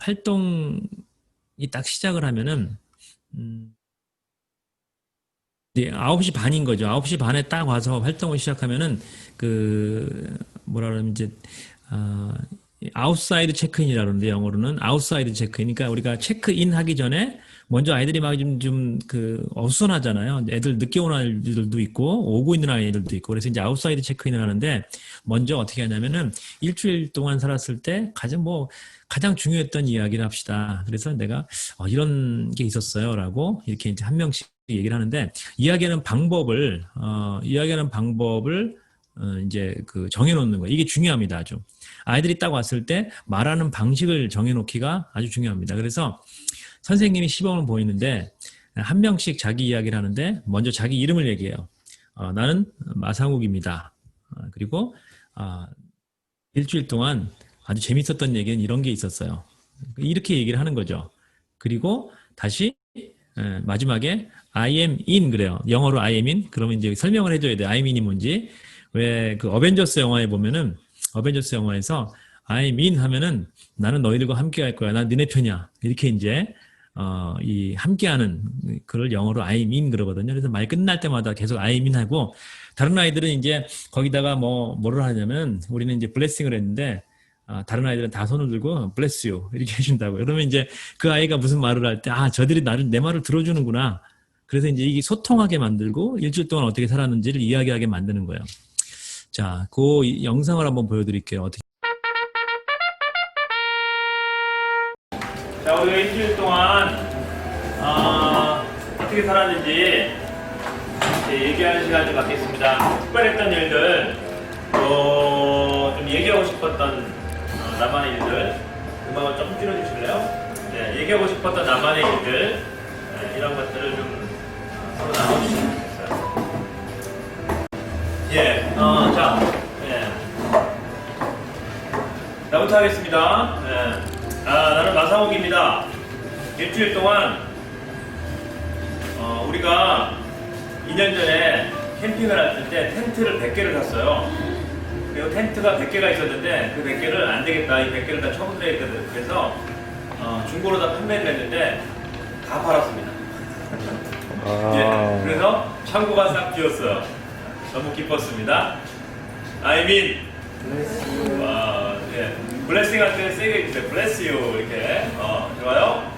활동이 딱 시작을 하면은, 9시 반인 거죠. 9시 반에 딱 와서 활동을 시작하면은, 뭐라 그러면 이제, 아웃사이드 체크인이라고 그러는데 영어로는 아웃사이드 체크인. 그러니까 우리가 체크인 하기 전에 먼저 아이들이 막 어수선하잖아요. 애들 늦게 오는 아이들도 있고 오고 있는 아이들도 있고 그래서 이제 아웃사이드 체크인을 하는데 먼저 어떻게 하냐면은 일주일 동안 살았을 때 가장 중요했던 이야기를 합시다. 그래서 내가 이런 게 있었어요라고 이렇게 이제 한 명씩 얘기를 하는데 이야기하는 방법을 이제 정해놓는 거예요. 이게 중요합니다. 아주. 아이들이 딱 왔을 때 말하는 방식을 정해놓기가 아주 중요합니다. 그래서 선생님이 시범을 보이는데 한 명씩 자기 이야기를 하는데 먼저 자기 이름을 얘기해요. 나는 마상욱입니다. 그리고 일주일 동안 아주 재밌었던 얘기는 이런 게 있었어요. 이렇게 얘기를 하는 거죠. 그리고 다시 마지막에 I am in 그래요. 영어로 I am in. 그러면 이제 설명을 해줘야 돼요. I am in이 뭔지. 왜 그 어벤져스 영화에 보면은 어벤져스 영화에서 I'm in 하면은 나는 너희들과 함께 할 거야. 난 니네 편이야. 이렇게 이제 이 함께하는 그걸 영어로 I'm in 그러거든요. 그래서 말 끝날 때마다 계속 I'm in 하고 다른 아이들은 이제 거기다가 뭐를 하냐면 우리는 이제 블레싱을 했는데 다른 아이들은 다 손을 들고 bless you 이렇게 해준다고요. 그러면 이제 그 아이가 무슨 말을 할 때 저들이 내 말을 들어주는구나. 그래서 이제 이게 소통하게 만들고 일주일 동안 어떻게 살았는지를 이야기하게 만드는 거예요. 자, 그 영상을 한번 보여드릴게요. 자, 우리가 일주일 동안 어떻게 살았는지 얘기하는 시간을 갖겠습니다. 특별했던 일들, 좀 얘기하고 싶었던 나만의 일들, 음악을 좀 줄여주실래요? 네, 얘기하고 싶었던 나만의 일들, 이런 것들을 좀 서로 나눠주시면 좋겠어요. 예, 나부터 하겠습니다. 나는 마상욱입니다. 일주일 동안, 우리가 2년 전에 캠핑을 할 때 텐트를 100개를 샀어요. 그리고 텐트가 100개가 있었는데 그 100개를 안 되겠다. 이 100개를 다 처분해야겠다. 그래서, 중고로 다 판매를 했는데 다 팔았습니다. 예, 그래서 창고가 싹 비었어요. 너무 기뻤습니다. I mean, 예, 블레싱 할 때 세게 해주세요. Bless you 이렇게 좋아요.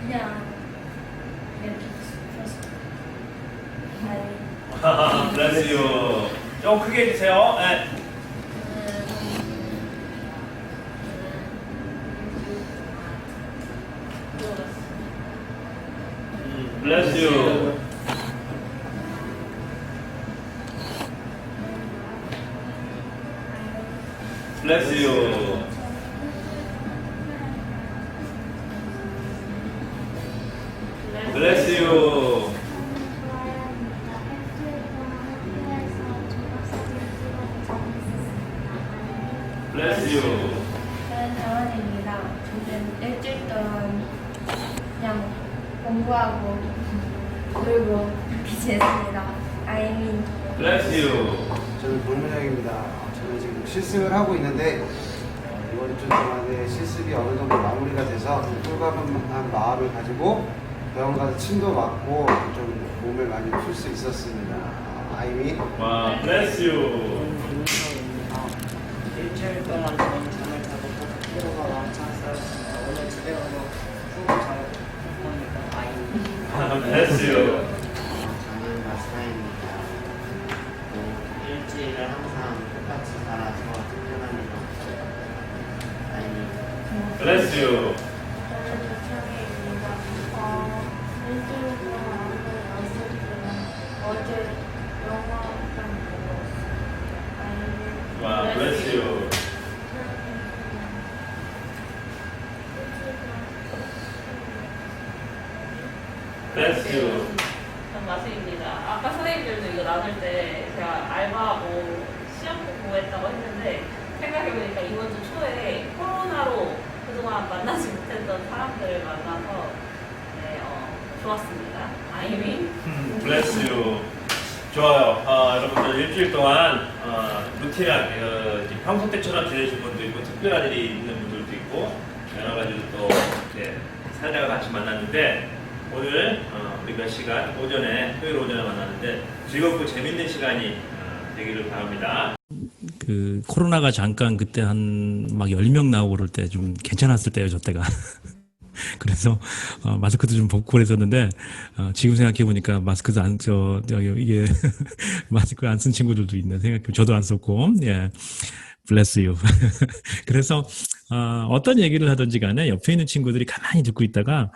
그냥 이렇게 Bless you. 좀 크게 해주세요. 네. Bless you. Bless you. Bless you. Bless you. 저는 다원입니다. 저는 일주일 동안 그냥 공부하고 놀고 이렇게 지냈습니다. 아이민. Bless you. 저는 권문영입니다. 저는 지금 실습을 하고 있는데 이번 주 동안에 실습이 어느 정도 마무리가 돼서 꿀가분한 마음을 가지고 병원 가서 침도 맞고 좀 몸을 많이 풀 수 있었습니다. 아이민. 와, bless you. 일주일 동안 저는 잠을 자고 피로가 왕창 쌓였습니다. 오늘 집에 가서 푹 자고 겁니다. Bless you. 저는 마스타입니다. 일주일을 항상 똑같이 살아서 특별한 일 없어요. 아니, Bless you. 저는 조창혜입니다. 일주일 동안 아무도 연습을 어제 영화 좀 보고 있어요. 아이민. 와, bless you. Bless you. 전 마수입니다. 아까 선생님들도 이거 나눌 때 제가 알바하고 시험 공부했다고 했는데 생각해보니까 이번 주 초에 코로나로 그동안 만나지 못했던 사람들을 만나서 네, 좋았습니다. 아이민. Bless you. 좋아요. 여러분들 일주일 동안 루틴한 이제 평소 때처럼 지내신 분도 있고 특별한 일이 있는 분들도 있고 여러 가지로 또 이렇게 살다가 같이 만났는데 오늘 우리 몇 시간 오전에 토요일 오전에 만났는데 즐겁고 재밌는 시간이 되기를 바랍니다. 그 코로나가 잠깐 그때 한 막 10명 나오고 그럴 때 좀 괜찮았을 때요, 저 때가. 그래서 마스크도 좀 벗고 그랬었는데 지금 생각해 보니까 마스크도 이게 마스크 안 쓴 친구들도 있네. 생각해 저도 안 썼고. 예. Bless you. 그래서 어떤 얘기를 하든지 간에 옆에 있는 친구들이 가만히 듣고 있다가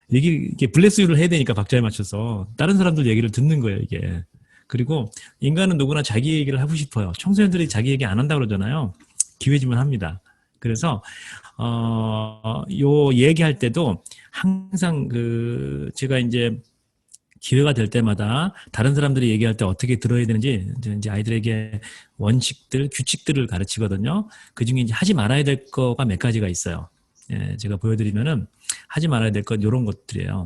이게 bless you를 해야 되니까 박자에 맞춰서 다른 사람들 얘기를 듣는 거예요, 이게. 그리고 인간은 누구나 자기 얘기를 하고 싶어요. 청소년들이 자기 얘기 안 한다고 그러잖아요. 기회지만 합니다. 그래서 요 얘기할 때도 항상 제가 이제 기회가 될 때마다 다른 사람들이 얘기할 때 어떻게 들어야 되는지 이제 아이들에게 원칙들, 규칙들을 가르치거든요. 그 중에 이제 하지 말아야 될 거가 몇 가지가 있어요. 예, 제가 보여드리면은 하지 말아야 될 것 이런 것들이에요.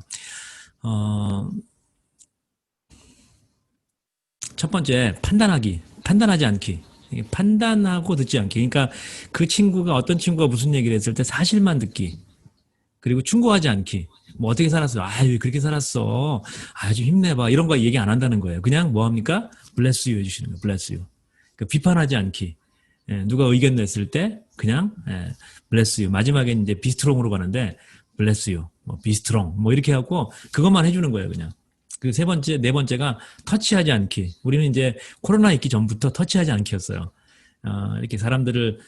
첫 번째, 판단하지 않기. 판단하고 듣지 않기. 그러니까 어떤 친구가 무슨 얘기를 했을 때 사실만 듣기. 그리고 충고하지 않기. 뭐 어떻게 살았어? 왜 그렇게 살았어? 좀 힘내봐. 이런 거 얘기 안 한다는 거예요. 그냥 뭐 합니까? bless you 해주시는 거예요. bless you. 그러니까 비판하지 않기. 예, 누가 의견 냈을 때 그냥 bless you. 마지막에 이제 be strong으로 가는데 bless you. 뭐 be strong. 뭐 이렇게 하고 그것만 해주는 거예요. 그냥. 그 네 번째가 터치하지 않기. 우리는 이제 코로나 있기 전부터 터치하지 않기였어요. 이렇게 사람들을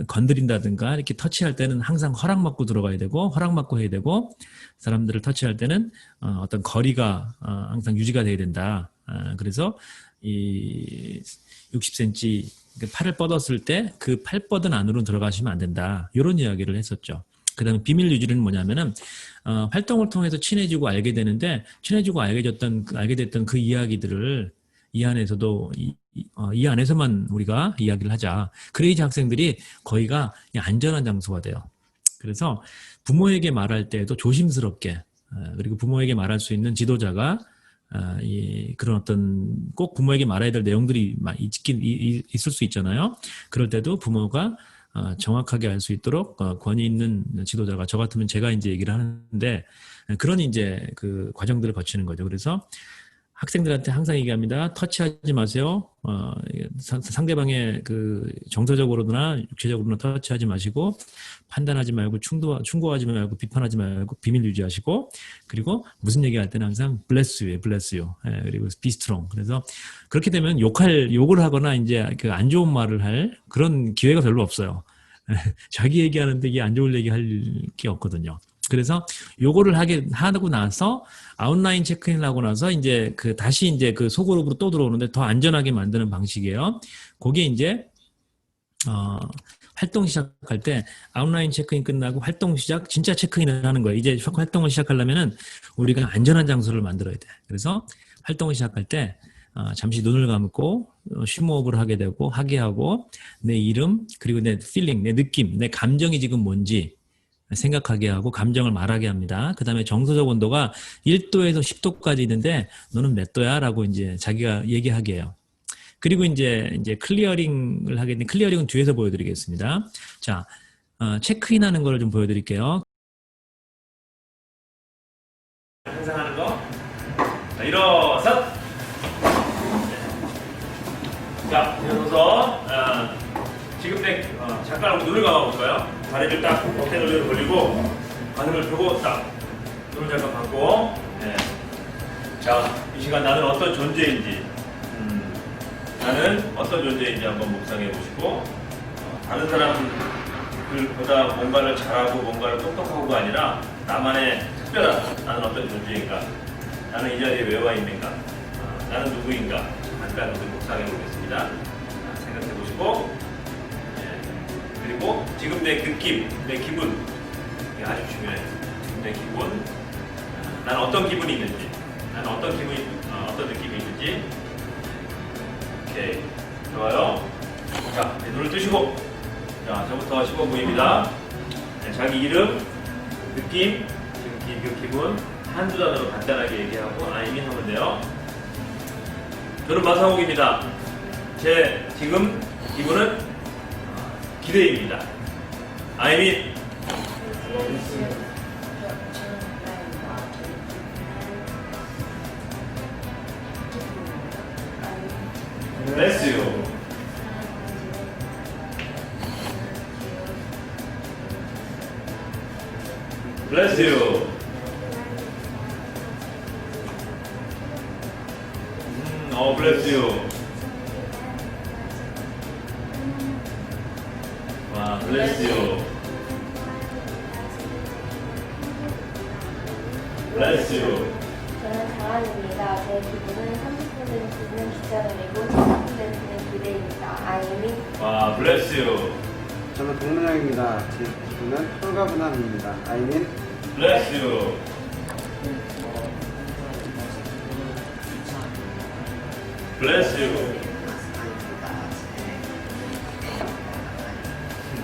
건드린다든가 이렇게 터치할 때는 항상 허락받고 들어가야 되고 허락받고 해야 되고 사람들을 터치할 때는 어떤 거리가 항상 유지가 돼야 된다. 그래서 이 60cm 팔을 뻗었을 때 그 팔 뻗은 안으로 들어가시면 안 된다. 이런 이야기를 했었죠. 그 다음에 비밀 유지는 뭐냐면은 활동을 통해서 친해지고 알게 되는데 친해지고 알게 됐던 그 이야기들을 이 안에서도 이 안에서만 우리가 이야기를 하자. 그래야지 학생들이 거기가 안전한 장소가 돼요. 그래서 부모에게 말할 때에도 조심스럽게 그리고 부모에게 말할 수 있는 지도자가 그런 어떤 꼭 부모에게 말해야 될 내용들이 있을 수 있잖아요. 그럴 때도 부모가 정확하게 알 수 있도록 권위 있는 지도자가 저 같으면 제가 이제 얘기를 하는데 그런 이제 그 과정들을 거치는 거죠. 그래서 학생들한테 항상 얘기합니다. 터치하지 마세요. 상대방의 그 정서적으로나 육체적으로나 터치하지 마시고 판단하지 말고 충고하지 말고 비판하지 말고 비밀 유지하시고 그리고 무슨 얘기할 때는 항상 bless you. 그리고 be strong. 그래서 그렇게 되면 욕을 하거나 이제 그 안 좋은 말을 할 그런 기회가 별로 없어요. 자기 얘기하는데 이게 안 좋은 얘기 할 게 없거든요. 그래서 요거를 하고 나서 아웃라인 체크인을 하고 나서 이제 다시 이제 그 소그룹으로 또 들어오는데 더 안전하게 만드는 방식이에요. 그게 이제 활동 시작할 때 아웃라인 체크인 끝나고 활동 시작 진짜 체크인을 하는 거예요. 이제 활동을 시작하려면은 우리가 안전한 장소를 만들어야 돼. 그래서 활동을 시작할 때 잠시 눈을 감고 심호흡을 하게 되고 하게 하고 내 이름 그리고 내 필링, 내 느낌, 내 감정이 지금 뭔지 생각하게 하고 감정을 말하게 합니다. 그 다음에 정서적 온도가 1도에서 10도까지 있는데 너는 몇 도야? 라고 이제 자기가 얘기하게 해요. 그리고 이제 클리어링을 하게 되는데 클리어링은 뒤에서 보여드리겠습니다. 자, 체크인 하는 거를 좀 보여드릴게요. 항상 하는 거. 자, 일어서. 자, 일어서서 지금 잠깐 한번 눈을 감아볼까요? 다리를 딱 어깨 너비로 벌리고 가슴을 펴고 딱 눈을 잠깐 감고 자, 이 시간 나는 어떤 존재인지 나는 어떤 존재인지 한번 묵상해 보시고 다른 사람들보다 뭔가를 잘하고 뭔가를 똑똑하고가 아니라 나만의 특별한 나는 어떤 존재인가 나는 이 자리에 왜 와 있는가 나는 누구인가 잠깐 묵상해 보겠습니다. 생각해 보시고 그리고 지금 내 느낌, 내 기분 이게 아주 중요해요. 지금 내 기분 나는 어떤 기분이 있는지 나는 어떤 느낌이 있는지 오케이 좋아요. 자 눈을 뜨시고 자 저부터 15분입니다. 자기 이름, 느낌, 지금 그 기분 한두 단어로 간단하게 얘기하고 I'm in 하면 돼요. 저는 마사옥입니다. 제 지금 기분은 기대입니다. I'm in. Bless you. Bless you. Bless you. 와, bless you. Bless you. 저는 강한입니다. 제 기분은 30%는 기자들이고 70%는 기대입니다. I'm in. 와, bless you. 저는 동문영입니다. 제 기분은 홀가분함입니다. I'm in. Bless you. Bless you.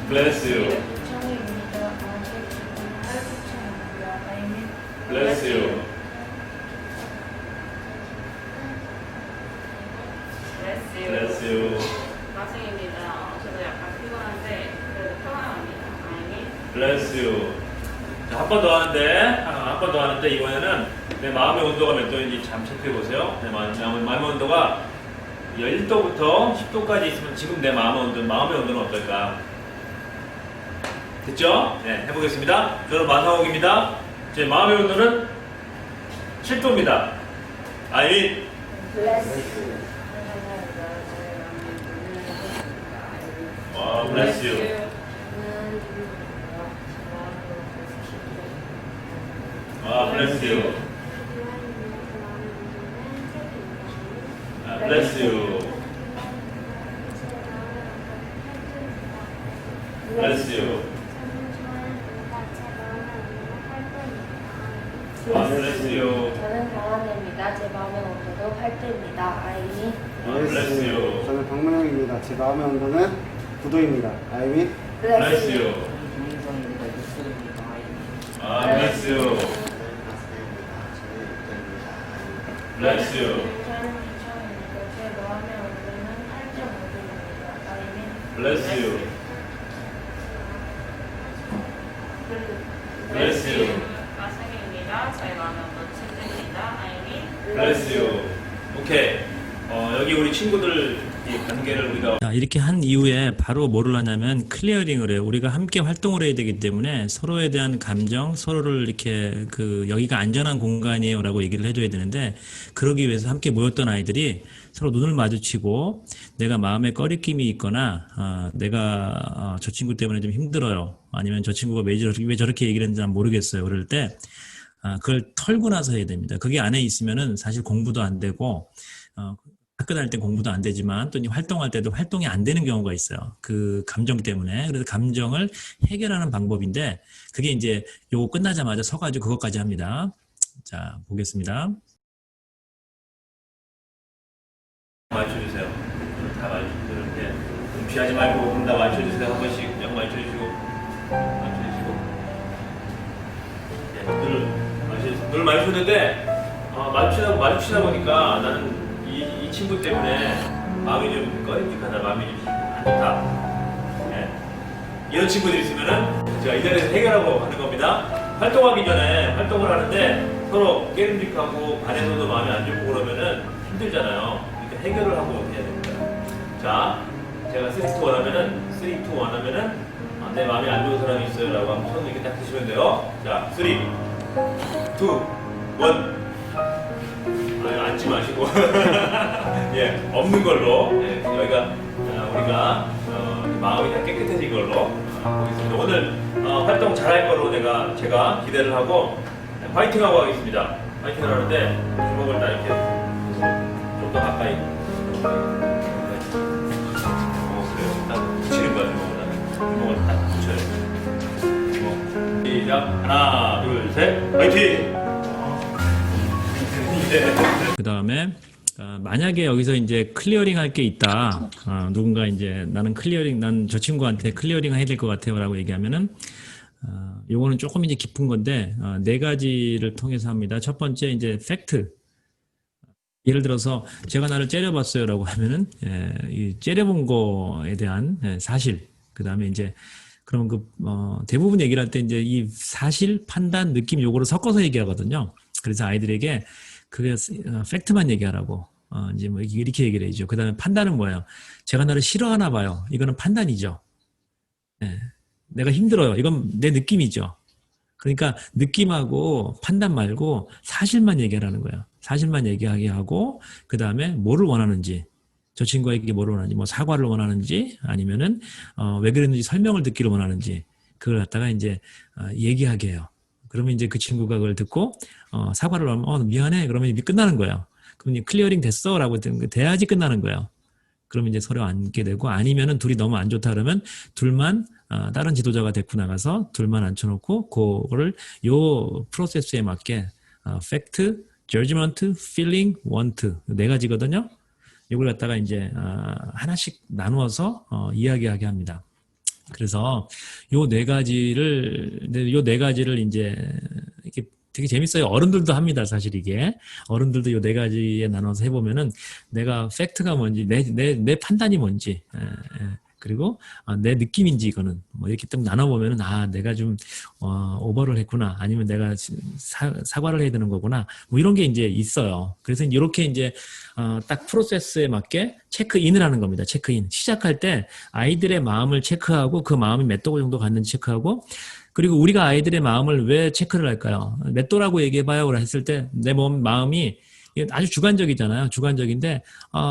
Bless you. 청입니다. 제 기분은 활기차입니다. I'm in. Bless you. Bless you. 학생입니다. 저도 약간 피곤한데 그래도 평안합니다. I'm Bless you. 자, 한 번 더 하는데 이번에는 내 마음의 온도가 몇 도인지 잠 체크해 보세요. 내 마음의 온도가 1도부터 10도까지 있으면 지금 내 마음의 온도는 어떨까? 됐죠? 네, 해보겠습니다. 저는 마상옥입니다. 제 마음의 온도는 7도입니다. I'm in. Bless you. 와, bless you. 와, bless you. Bless you. Bless you. bless you. 저는 강한입니다. 제 마음의 온도도 8도입니다. I'm in. bless you. 저는 박문영입니다. 제 마음의 온도는 9도입니다. I'm in. Bless you. 동영상입니다. 뉴스입니다. bless you. Bless you. 저는 이청입니다. 제 마음의 온도는 8.5도입니다. I'm in. Bless you. Bless you. 마상입니다. 저희 마음의 온도는 7도입니다. I'm in. Bless you. 오케이. 여기 우리 친구들 이 관계를 우리가 이렇게 한 이후에 바로 뭐를 하냐면 클리어링을 해요. 우리가 함께 활동을 해야 되기 때문에 서로에 대한 감정, 서로를 이렇게 여기가 안전한 공간이에요라고 얘기를 해줘야 되는데 그러기 위해서 함께 모였던 아이들이 서로 눈을 마주치고 내가 마음에 꺼리낌이 있거나 내가 저 친구 때문에 좀 힘들어요. 아니면 저 친구가 왜 저렇게 얘기를 했는지 난 모르겠어요. 그럴 때 그걸 털고 나서 해야 됩니다. 그게 안에 있으면은 사실 공부도 안 되고 학교 다닐 때 공부도 안 되지만 또 활동할 때도 활동이 안 되는 경우가 있어요. 그 감정 때문에. 그래서 감정을 해결하는 방법인데 그게 이제 요거 끝나자마자 서가지고 그것까지 합니다. 자, 보겠습니다. 맞춰주세요. 다 맞춰주세요. 이렇게 피하지 말고 다 맞춰주세요. 한 번씩 그냥 맞춰주시고 늘 맞추는데 마주치다 보니까 나는 이 친구 때문에 마음이 좀 꺼림직하다, 마음이 좀 안 좋다. 예. 이런 친구들이 있으면은 제가 이 자리에서 해결하고 하는 겁니다. 활동하기 전에 활동을 하는데 서로 깨름직하고 반에서도 마음이 안 좋고 그러면은 힘들잖아요. 그러니까 해결을 하고 해야 됩니다. 자, 제가 3, 2, 1 하면은 3, 2, 1 하면은 내 마음이 안 좋은 사람이 있어요 라고 한번 손 이렇게 딱 드시면 돼요. 자, 3, 2, 1 앉지 마시고 예, 없는 걸로 예, 여기가 우리가 마음이 다 깨끗해진 걸로 보겠습니다. 오늘 활동 잘할 거로 제가 기대를 하고 파이팅하고 하겠습니다. 파이팅을 하는데 주먹을 딱 이렇게 좀 더 가까이 그래요. 딱 붙이는 거야. 주먹을 딱 붙여요. 주먹. 시작. 하나 둘 셋 파이팅. 그 다음에 만약에 여기서 이제 클리어링 할 게 있다. 누군가 이제 난 저 친구한테 클리어링 해야 될 것 같아요 라고 얘기하면은 요거는 조금 이제 깊은 건데 4가지를 통해서 합니다. 첫 번째 이제 팩트. 예를 들어서 제가 나를 째려봤어요 라고 하면은 이 째려본 거에 대한 사실. 그 다음에 이제 그러면 대부분 얘기를 할 때 이제 이 사실, 판단, 느낌 요거를 섞어서 얘기하거든요. 그래서 아이들에게 그게 팩트만 얘기하라고 이제 뭐 이렇게 얘기를 해야죠. 그 다음에 판단은 뭐예요? 제가 나를 싫어하나 봐요. 이거는 판단이죠. 네. 내가 힘들어요. 이건 내 느낌이죠. 그러니까 느낌하고 판단 말고 사실만 얘기하라는 거예요. 사실만 얘기하게 하고 그 다음에 뭐를 원하는지 저 친구에게 뭐를 원하는지 뭐 사과를 원하는지 아니면은 왜 그랬는지 설명을 듣기를 원하는지 그걸 갖다가 이제 얘기하게 해요. 그러면 이제 그 친구가 그걸 듣고 사과를 하면 미안해 그러면 이제 끝나는 거예요. 그럼 클리어링 됐어 라고 돼야지 끝나는 거예요. 그러면 이제 서로 앉게 되고 아니면은 둘이 너무 안 좋다 그러면 둘만 다른 지도자가 데리고 나가서 둘만 앉혀놓고 그거를 요 프로세스에 맞게 팩트, judgment, feeling, want 4가지거든요. 이걸 갖다가 이제 하나씩 나누어서 이야기하게 합니다. 그래서 요 4가지를 이제 이렇게 되게 재밌어요. 어른들도 합니다. 사실 이게 어른들도 요 4가지에 나눠서 해보면은 내가 팩트가 뭔지 내 판단이 뭔지 그리고 내 느낌인지 이거는 뭐 이렇게 딱 나눠보면은 내가 좀 오버를 했구나 아니면 내가 사과를 해야 되는 거구나 뭐 이런 게 이제 있어요. 그래서 이렇게 이제 딱 프로세스에 맞게 체크인을 하는 겁니다. 체크인 시작할 때 아이들의 마음을 체크하고 그 마음이 몇 도 정도 갔는지 체크하고 그리고 우리가 아이들의 마음을 왜 체크를 할까요? 몇 도라고 얘기해봐요 했을 때 내 마음이 아주 주관적이잖아요. 주관적인데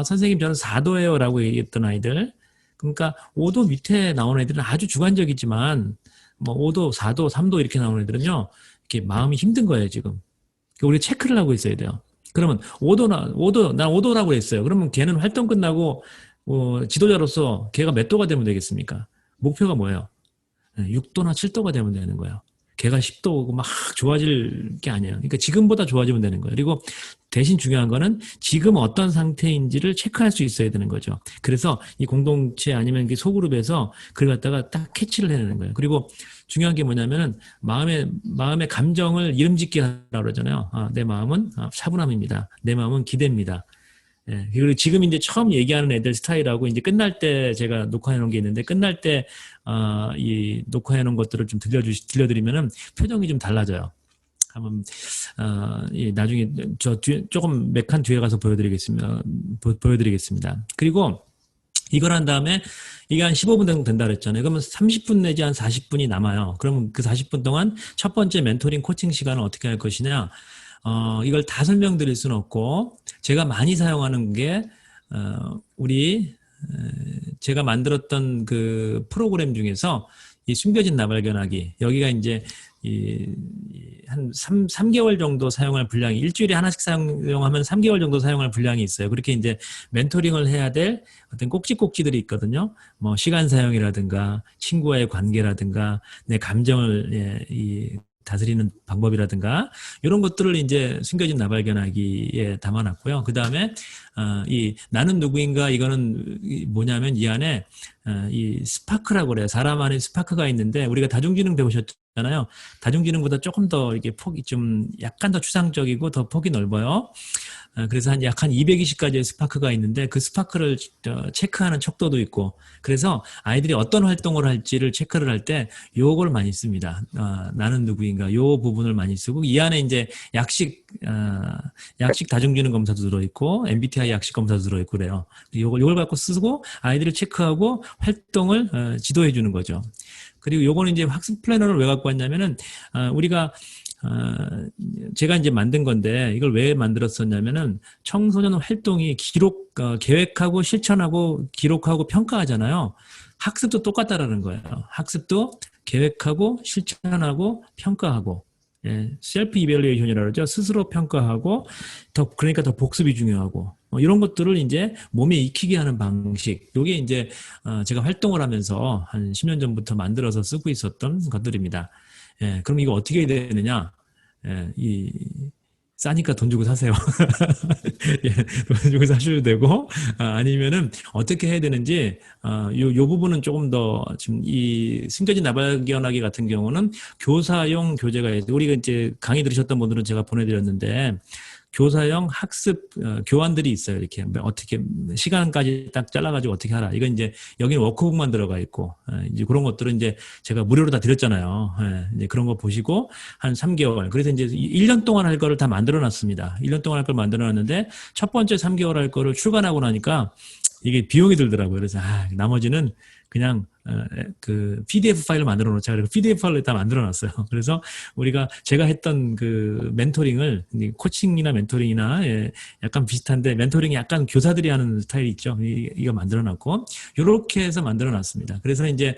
선생님 저는 4도예요 라고 얘기했던 아이들 그러니까 5도 밑에 나오는 애들은 아주 주관적이지만 뭐 5도, 4도, 3도 이렇게 나오는 애들은요. 이렇게 마음이 힘든 거예요, 지금. 우리 체크를 하고 있어야 돼요. 그러면 난 5도라고 했어요. 그러면 걔는 활동 끝나고 지도자로서 걔가 몇 도가 되면 되겠습니까? 목표가 뭐예요? 6도나 7도가 되면 되는 거예요. 걔가 10도고 막 좋아질 게 아니에요. 그러니까 지금보다 좋아지면 되는 거예요. 그리고 대신 중요한 거는 지금 어떤 상태인지를 체크할 수 있어야 되는 거죠. 그래서 이 공동체 아니면 소그룹에서 그걸 갖다가 딱 캐치를 해내는 거예요. 그리고 중요한 게 뭐냐면은 마음의 감정을 이름 짓게 하라고 그러잖아요. 내 마음은 차분함입니다. 내 마음은 기대입니다. 예, 그리고 지금 이제 처음 얘기하는 애들 스타일하고 이제 끝날 때 제가 녹화해 놓은 게 있는데 끝날 때 이 녹화해 놓은 것들을 좀 들려드리면은 표정이 좀 달라져요. 한번 나중에 저 뒤에 조금 몇 칸 뒤에 가서 보여드리겠습니다. 보여드리겠습니다. 그리고 이걸 한 다음에 이게 한 15분 정도 된다 그랬잖아요. 그러면 30분 내지 한 40분이 남아요. 그러면 그 40분 동안 첫 번째 멘토링 코칭 시간은 어떻게 할 것이냐? 이걸 다 설명드릴 수는 없고 제가 많이 사용하는 게 제가 만들었던 그 프로그램 중에서 이 숨겨진 나 발견하기 여기가 이제 한 3개월 정도 사용할 분량이 일주일에 하나씩 사용하면 3개월 정도 사용할 분량이 있어요. 그렇게 이제 멘토링을 해야 될 어떤 꼭지꼭지들이 있거든요. 뭐 시간 사용이라든가 친구와의 관계라든가 내 감정을 다스리는 방법이라든가 이런 것들을 이제 숨겨진 나 발견하기에 담아놨고요. 그 다음에 이 나는 누구인가 이거는 뭐냐면 이 안에 이 스파크라고 그래요. 사람 안에 스파크가 있는데 우리가 다중지능 배우셨잖아요. 다중지능보다 조금 더 이렇게 폭이 좀 약간 더 추상적이고 더 폭이 넓어요. 그래서 약 한 220가지의 스파크가 있는데 그 스파크를 체크하는 척도도 있고 그래서 아이들이 어떤 활동을 할지를 체크를 할 때 요걸 많이 씁니다. 나는 누구인가 요 부분을 많이 쓰고 이 안에 이제 약식 다중지능 검사도 들어있고 MBTI 약식 검사도 들어있고 그래요. 요걸 갖고 쓰고 아이들을 체크하고 활동을 지도해 주는 거죠. 그리고 요거는 이제 학습 플래너를 왜 갖고 왔냐면은 우리가 제가 이제 만든 건데 이걸 왜 만들었었냐면은 청소년 활동이 계획하고 실천하고 기록하고 평가하잖아요. 학습도 똑같다라는 거예요. 학습도 계획하고 실천하고 평가하고 셀프 이밸리에이션이라고 그러죠. 스스로 평가하고 그러니까 더 복습이 중요하고 이런 것들을 이제 몸에 익히게 하는 방식. 이게 이제 제가 활동을 하면서 한 10년 전부터 만들어서 쓰고 있었던 것들입니다. 그럼 이거 어떻게 해야 되느냐? 싸니까 돈 주고 사세요. 돈 주고 사셔도 되고, 아니면은 어떻게 해야 되는지, 요 부분은 조금 더 지금 이 숨겨진 나발견하기 같은 경우는 교사용 교재가 있어요. 우리가 이제 강의 들으셨던 분들은 제가 보내드렸는데, 교사용 학습 교환들이 있어요. 이렇게 어떻게 시간까지 딱 잘라가지고 어떻게 하라. 이건 이제 여기는 워크북만 들어가 있고 이제 그런 것들은 이제 제가 무료로 다 드렸잖아요. 이제 그런 거 보시고 한 3개월. 그래서 이제 1년 동안 할 거를 다 만들어놨습니다. 1년 동안 할 걸 만들어놨는데 첫 번째 3개월 할 거를 출간하고 나니까 이게 비용이 들더라고요. 그래서 나머지는 그냥 그 PDF 파일을 만들어 놓자. 그래서 PDF 파일을 다 만들어 놨어요. 그래서 제가 했던 그 멘토링을 코칭이나 멘토링이나 약간 비슷한데 멘토링이 약간 교사들이 하는 스타일이 있죠. 이거 만들어 놨고 이렇게 해서 만들어 놨습니다. 그래서 이제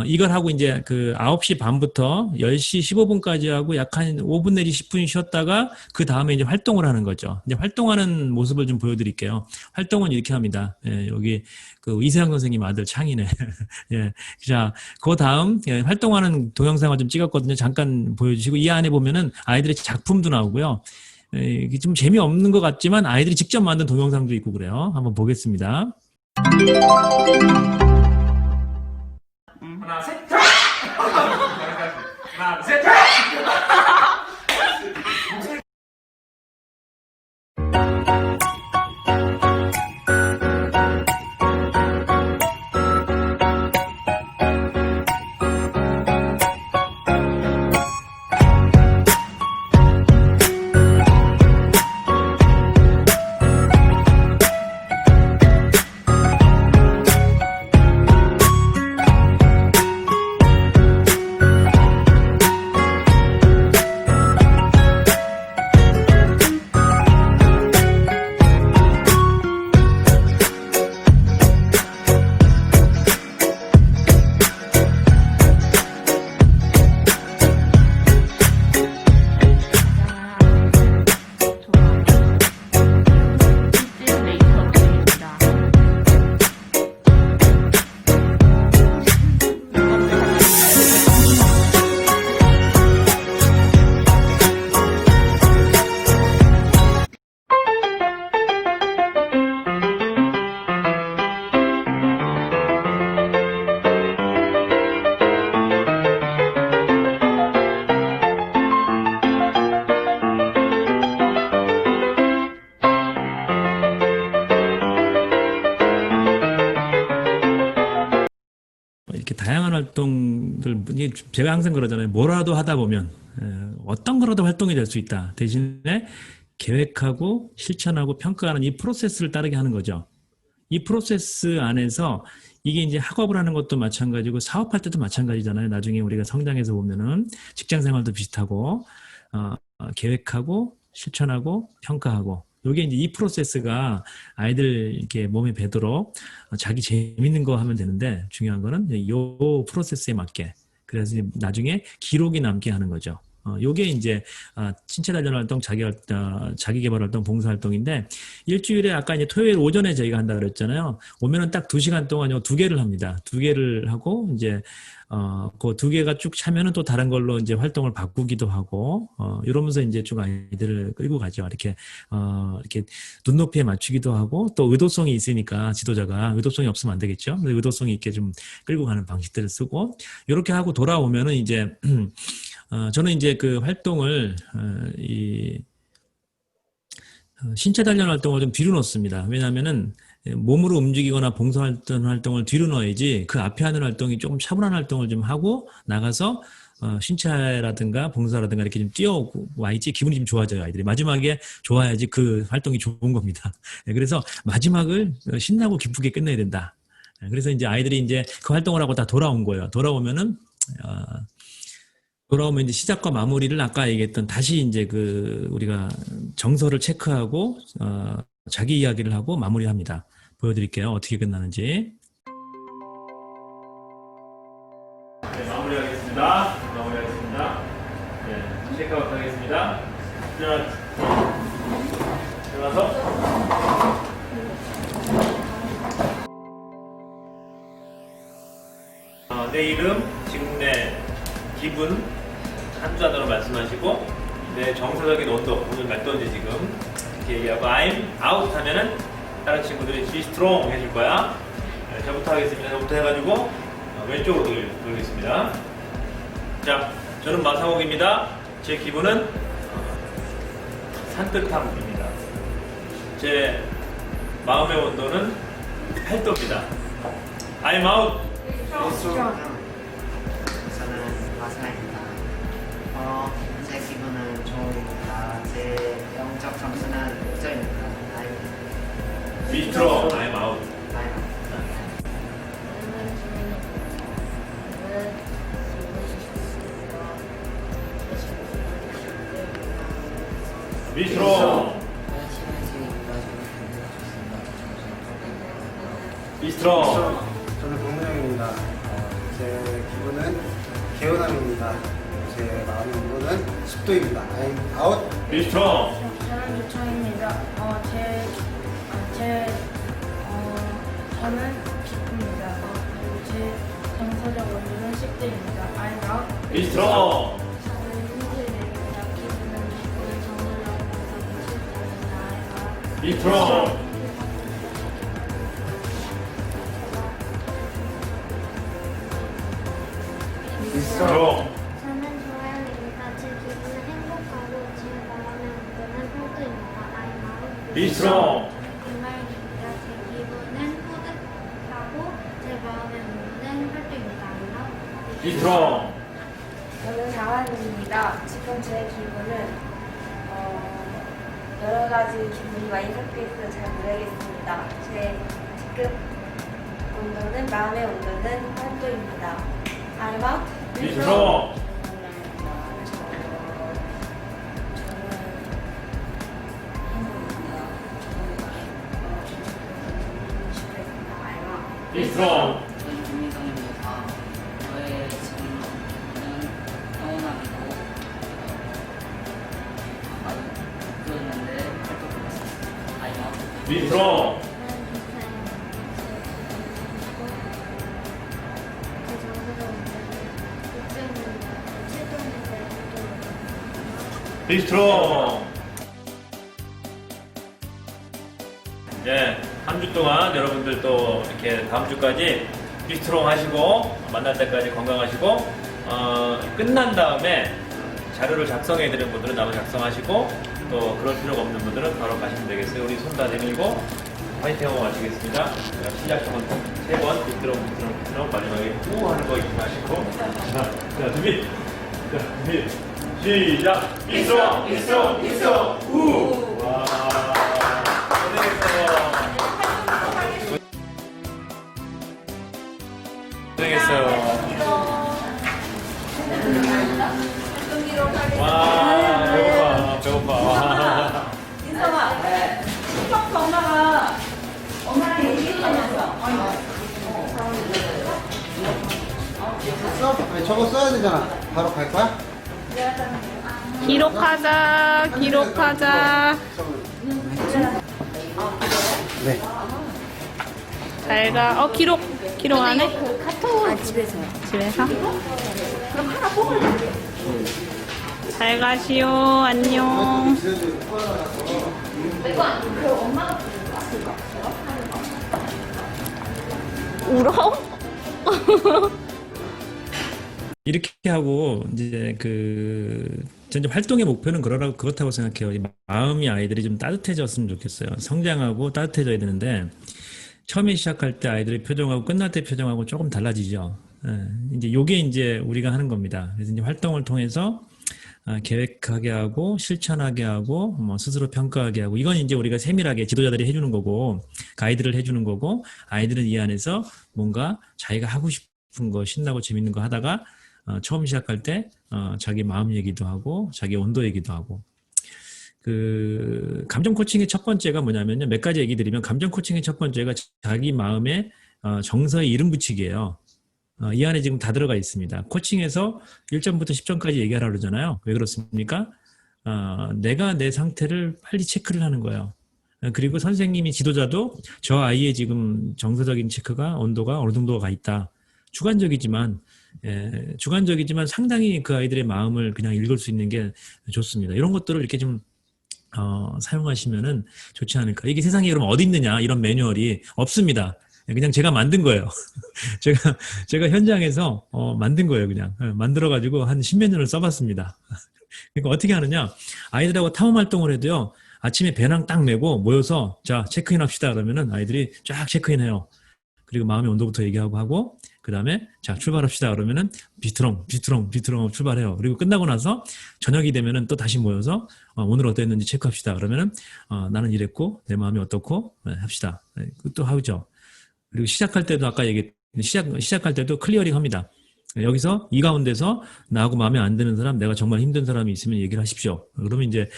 이걸 하고 이제 그 9시 반부터 10시 15분까지 하고 약 한 5분 내지 10분 쉬었다가 그 다음에 이제 활동을 하는 거죠. 이제 활동하는 모습을 좀 보여드릴게요. 활동은 이렇게 합니다. 여기 그 이세영 선생님 아들 창이네. 자, 그 다음 활동하는 동영상을 좀 찍었거든요. 잠깐 보여주시고 이 안에 보면은 아이들의 작품도 나오고요. 이게 좀 재미없는 것 같지만 아이들이 직접 만든 동영상도 있고 그래요. 한번 보겠습니다. 하나, 셋! 하나, 셋! 이렇게 다양한 활동들, 제가 항상 그러잖아요. 뭐라도 하다 보면 어떤 거라도 활동이 될 수 있다. 대신에 계획하고 실천하고 평가하는 이 프로세스를 따르게 하는 거죠. 이 프로세스 안에서 이게 이제 학업을 하는 것도 마찬가지고 사업할 때도 마찬가지잖아요. 나중에 우리가 성장해서 보면은 직장 생활도 비슷하고 계획하고 실천하고 평가하고 요게 이제 이 프로세스가 아이들 이렇게 몸에 배도록 자기 재밌는 거 하면 되는데 중요한 거는 요 프로세스에 맞게 그래서 나중에 기록이 남게 하는 거죠. 요게 이제 신체 단련 활동, 자기 개발 활동, 봉사 활동인데 일주일에 아까 이제 토요일 오전에 저희가 한다 그랬잖아요. 오면은 딱 2시간 동안 요 2개를 합니다. 2개를 하고 이제 그 2개가 쭉 차면은 또 다른 걸로 이제 활동을 바꾸기도 하고 이러면서 이제 쭉 아이들을 끌고 가죠. 이렇게 눈높이에 맞추기도 하고 또 의도성이 있으니까 지도자가 의도성이 없으면 안 되겠죠. 의도성이 있게 좀 끌고 가는 방식들을 쓰고 이렇게 하고 돌아오면은 이제 저는 이제 그 활동을 신체 단련 활동을 좀 뒤로 넣습니다. 왜냐하면은 몸으로 움직이거나 봉사 활동을 뒤로 넣어야지 그 앞에 하는 활동이 조금 차분한 활동을 좀 하고 나가서 신체라든가 봉사라든가 이렇게 좀 뛰어와야지 기분이 좀 좋아져요. 아이들이 마지막에 좋아야지 그 활동이 좋은 겁니다. 그래서 마지막을 신나고 기쁘게 끝내야 된다. 그래서 이제 아이들이 이제 그 활동을 하고 다 돌아온 거예요. 돌아오면 이제 시작과 마무리를 아까 얘기했던 다시 이제 우리가 정서를 체크하고 자기 이야기를 하고 마무리합니다. 보여드릴게요. 어떻게 끝나는지. 네, 마무리하겠습니다. 네, 체크아웃 하겠습니다. 일어나서. 내 이름, 지금 내 기분 한 단어로 말씀하시고 내 정서적인 온도 오늘 몇 도인지 지금 이렇게 얘기하고 I'm out 하면은 다른 친구들이 be strong 해줄 거야. 네, 저부터 하겠습니다. 저부터 해가지고 왼쪽으로 돌리겠습니다. 자, 저는 마상욱입니다. 제 기분은 산뜻함입니다. 제 마음의 온도는 8도입니다. I'm out. 저는 마사입니다. 제 기분은 좋습니다. 제 영적 점수는 6점입니다. Be strong. I'm out. Be strong. Be strong. 저는 박문영입니다. 제 기분은 개운함입니다. 제 마음의 온도는 10도입니다. I'm out. Be strong. 저는 유청입니다. 저는 기쁩니다. 그리고 제 정서적 원인은 10대입니다. I'm out. Be strong. 저는 힘들입니다. 기분은 기쁜 정서적 원인은 10대입니다. I'm out. Be strong. Be strong. 저는 조아연입니다. 제 기분은 행복하고 제 마음의 온도는 8도입니다. I'm out. Be strong. 김아연입니다. 제 기분은 뿌듯하고 제 마음의 온도는 8도입니다. I'm out. Be strong. 저는 장한입니다. 지금 제 기분은 여러 가지 기분이 많이 섞여 있어서 잘 모르겠습니다. 제 지금 온도는 마음의 온도는 8도입니다. I'm out. Be strong. Be strong. 저는 김민성입니다. 저의 지금은 영원함이고 그랬는데 활동 끝났습니다. 아이마. Be strong. Be strong. 네, 한 주 동안 여러분들 또 이렇게 다음 주까지 Be strong 하시고 만날 때까지 건강하시고 끝난 다음에 자료를 작성해 드리는 분들은 나도 작성하시고 또 그럴 필요가 없는 분들은 바로 가시면 되겠어요. 우리 손 다 내밀고 화이팅 하고 마치겠습니다. 시작 한번 3번 빗들어 마지막에 우 하는 거 잊지 마시고 자 준비. 시작. 있어, 있어, 있어. 우. 와. 고생했어요. 와, 배고파, 배고파. 와. 인성아, 슈퍼 엄마가 엄마랑 얘기해주면서 써? 아니, 저거 써야 되잖아. 바로 갈 거야? 기록하자, 기록하자. 네. 잘 가. 기록 안 해? 그 카톡 집에서. 집에서? 잘 가시오. 안녕. 울어? 이렇게 하고 이제 전체 활동의 목표는 그렇다고 생각해요. 이 마음이 아이들이 좀 따뜻해졌으면 좋겠어요. 성장하고 따뜻해져야 되는데 처음에 시작할 때 아이들의 표정하고 끝날 때 표정하고 조금 달라지죠. 예, 이제 요게 이제 우리가 하는 겁니다. 그래서 이제 활동을 통해서 계획하게 하고 실천하게 하고 뭐 스스로 평가하게 하고 이건 이제 우리가 세밀하게 지도자들이 해주는 거고 가이드를 해주는 거고 아이들은 이 안에서 뭔가 자기가 하고 싶은 거 신나고 재밌는 거 하다가 처음 시작할 때 자기 마음 얘기도 하고 자기 온도 얘기도 하고 감정 코칭의 첫 번째가 뭐냐면요. 몇 가지 얘기 드리면 감정 코칭의 첫 번째가 자기 마음에 정서에 이름 붙이기예요. 이 안에 지금 다 들어가 있습니다. 코칭에서 1점부터 10점까지 얘기하라 그러잖아요. 왜 그렇습니까? 내가 내 상태를 빨리 체크를 하는 거예요. 그리고 선생님이 지도자도 저 아이의 지금 정서적인 체크가 온도가 어느 정도가 있다. 주관적이지만 상당히 그 아이들의 마음을 그냥 읽을 수 있는 게 좋습니다. 이런 것들을 이렇게 좀 사용하시면은 좋지 않을까. 이게 세상에 그럼 어디 있느냐 이런 매뉴얼이 없습니다. 그냥 제가 만든 거예요. 제가 현장에서 만든 거예요. 그냥 만들어 가지고 한 10몇 년을 써봤습니다. 그러니까 어떻게 하느냐, 아이들하고 탐험 활동을 해도요, 아침에 배낭 딱 메고 모여서 자 체크인 합시다 그러면은 아이들이 쫙 체크인해요. 그리고 마음의 온도부터 얘기하고 하고 그 다음에 자 출발합시다 그러면은 비트롱 출발해요. 그리고 끝나고 나서 저녁이 되면은 또 다시 모여서 오늘 어땠는지 체크합시다 그러면은 나는 이랬고 내 마음이 어떻고 합시다. 또 하죠. 그리고 시작할 때도 아까 시작할 때도 클리어링 합니다. 여기서 이 가운데서 나하고 마음에 안 드는 사람, 내가 정말 힘든 사람이 있으면 얘기를 하십시오. 그러면 이제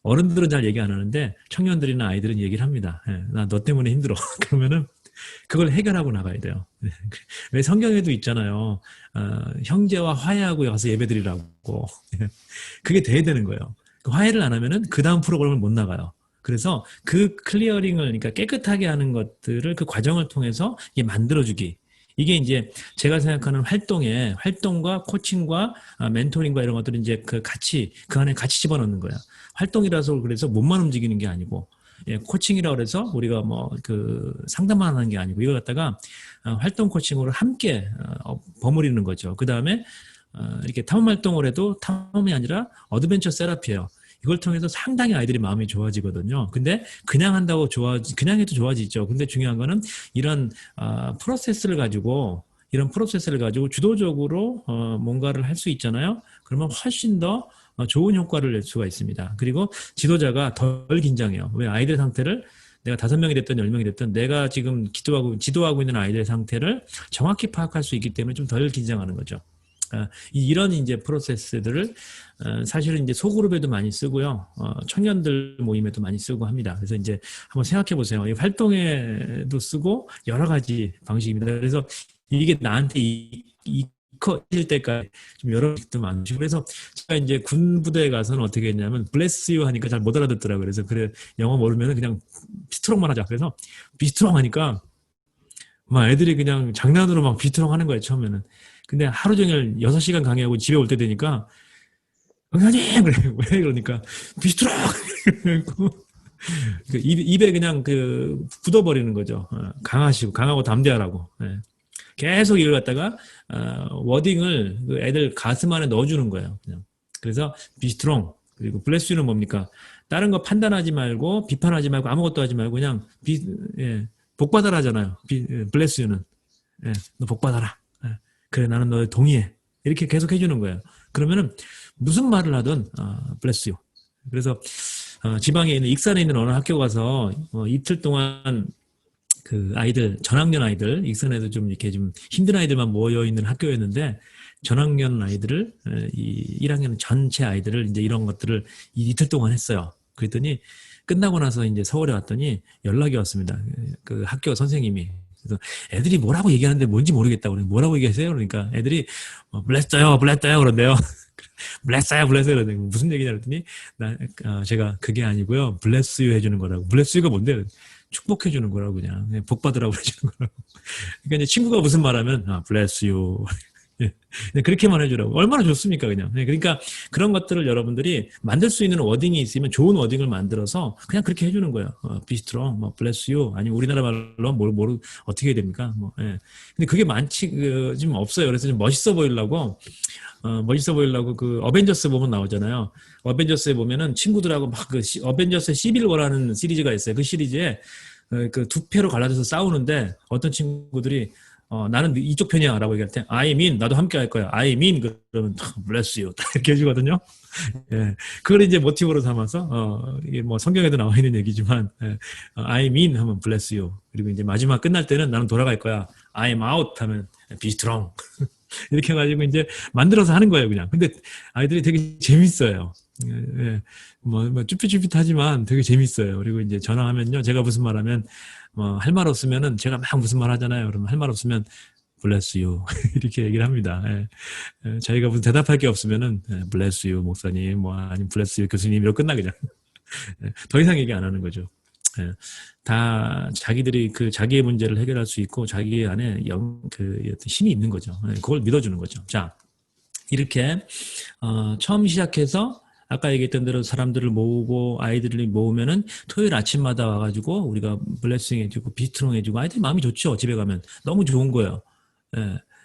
어른들은 잘 얘기 안 하는데 청년들이나 아이들은 얘기를 합니다. 나 너 때문에 힘들어. 그러면은 그걸 해결하고 나가야 돼요. 왜 성경에도 있잖아요. 형제와 화해하고 가서 예배드리라고. 그게 돼야 되는 거예요. 그 화해를 안 하면은 그 다음 프로그램을 못 나가요. 그래서 그 클리어링을, 그러니까 깨끗하게 하는 것들을 그 과정을 통해서 이게 만들어주기. 이게 이제 제가 생각하는 활동과 코칭과 멘토링과 이런 것들은 이제 그 안에 같이 집어넣는 거야. 활동이라서 그래서 몸만 움직이는 게 아니고, 코칭이라고 그래서 우리가 상담만 하는 게 아니고, 이걸 갖다가 활동 코칭으로 함께 버무리는 거죠. 그 다음에 이렇게 탐험 활동을 해도 탐험이 아니라 어드벤처 세라피예요. 이걸 통해서 상당히 아이들이 마음이 좋아지거든요. 근데 그냥 그냥 해도 좋아지죠. 근데 중요한 거는 이런 프로세스를 가지고 주도적으로 뭔가를 할 수 있잖아요. 그러면 훨씬 더 좋은 효과를 낼 수가 있습니다. 그리고 지도자가 덜 긴장해요. 왜? 아이들 상태를 내가 5명이 됐든 10명이 됐든 내가 지금 지도하고 있는 아이들의 상태를 정확히 파악할 수 있기 때문에 좀 덜 긴장하는 거죠. 이런 이제 프로세스들을 사실은 이제 소그룹에도 많이 쓰고요, 청년들 모임에도 많이 쓰고 합니다. 그래서 이제 한번 생각해 보세요. 이 활동에도 쓰고 여러 가지 방식입니다. 그래서 이게 나한테 익혀질 때까지 좀 여러 가지도 많죠. 그래서 제가 이제 군 부대에 가서는 어떻게 했냐면 bless you 하니까 잘 못 알아듣더라고요. 그래서 영어 모르면 그냥 비스트롱만 하자. 그래서 비스트롱 하니까 막 애들이 그냥 장난으로 막 비스트롱 하는 거예요, 처음에는. 근데 하루 종일 6시간 강의하고 집에 올 때 되니까 응하지 그래. 왜 그러니까 비스트롱 입에 그냥 굳어버리는 거죠. 강하고 담대하라고. 계속 이걸 갖다가 워딩을 애들 가슴 안에 넣어주는 거예요. 그냥. 그래서 비스트롱, 그리고 블레스유는 뭡니까? 다른 거 판단하지 말고 비판하지 말고 아무것도 하지 말고 그냥 복받아라 하잖아요. 블레스유는 너 복받아라. 그래, 나는 너에 동의해. 이렇게 계속 해주는 거예요. 그러면은 무슨 말을 하든 bless you. 그래서 지방에 있는 익산에 있는 어느 학교 가서 이틀 동안 그 아이들, 전학년 아이들, 익산에도 좀 이렇게 좀 힘든 아이들만 모여 있는 학교였는데 전학년 아이들을 이 1학년 전체 아이들을 이제 이런 것들을 이틀 동안 했어요. 그랬더니 끝나고 나서 이제 서울에 왔더니 연락이 왔습니다. 그 학교 선생님이. 그래서 애들이 뭐라고 얘기하는데 뭔지 모르겠다고. 뭐라고 얘기하세요? 그러니까 애들이 블레스요, 블레스요 그런데요. 블레스요, 블레스요 그러는데 무슨 얘기냐 그랬더니 제가 그게 아니고요. 블레스유 해주는 거라고. 블레스유가 뭔데요? 축복해주는 거라고 그냥 복 받으라고 해주는 거라고. 그러니까 이제 친구가 무슨 말하면 bless you. 그렇게만 해주라고. 얼마나 좋습니까 그냥. 그러니까 그런 것들을 여러분들이 만들 수 있는 워딩이 있으면 좋은 워딩을 만들어서 그냥 그렇게 해주는 거예요. be strong, 뭐 bless you. 아니면 우리나라 말로 어떻게 해야 됩니까? 뭐, 예. 근데 그게 지금 없어요. 그래서 좀 멋있어 보이려고 그 어벤져스 보면 나오잖아요. 어벤져스에 보면은 친구들하고 막 그 어벤져스 시빌 워라는 시리즈가 있어요. 그 시리즈에 그 두 패로 갈라져서 싸우는데 어떤 친구들이 나는 이쪽 편이야 라고 얘기할 때 I mean 나도 함께 할 거야. I mean 그러면 bless you 이렇게 해주거든요. 예, 그걸 이제 모티브로 삼아서 이게 뭐 성경에도 나와 있는 얘기지만 I mean 하면 bless you. 그리고 이제 마지막 끝날 때는 나는 돌아갈 거야. I'm out 하면 be strong. 이렇게 해가지고 이제 만들어서 하는 거예요, 그냥. 근데 아이들이 되게 재밌어요. 예, 뭐 쭈삣쭈삣하지만 되게 재밌어요. 그리고 이제 전화하면요, 제가 무슨 말하면 할 말 없으면은 제가 막 무슨 말 하잖아요. 그러면 할 말 없으면 bless you 이렇게 얘기를 합니다. 자기가 무슨 대답할 게 없으면은 bless you 목사님, 뭐 아니면 bless you 교수님 이러고 끝나 그냥. 더 이상 얘기 안 하는 거죠. 다 자기들이 그 자기의 문제를 해결할 수 있고 자기 안에 어떤 힘이 있는 거죠. 그걸 믿어주는 거죠. 자, 이렇게 처음 시작해서 아까 얘기했던 대로 사람들을 모으고 아이들을 모으면은 토요일 아침마다 와가지고 우리가 블레싱 해주고 비스트롱 해주고 아이들이 마음이 좋죠. 집에 가면 너무 좋은 거예요.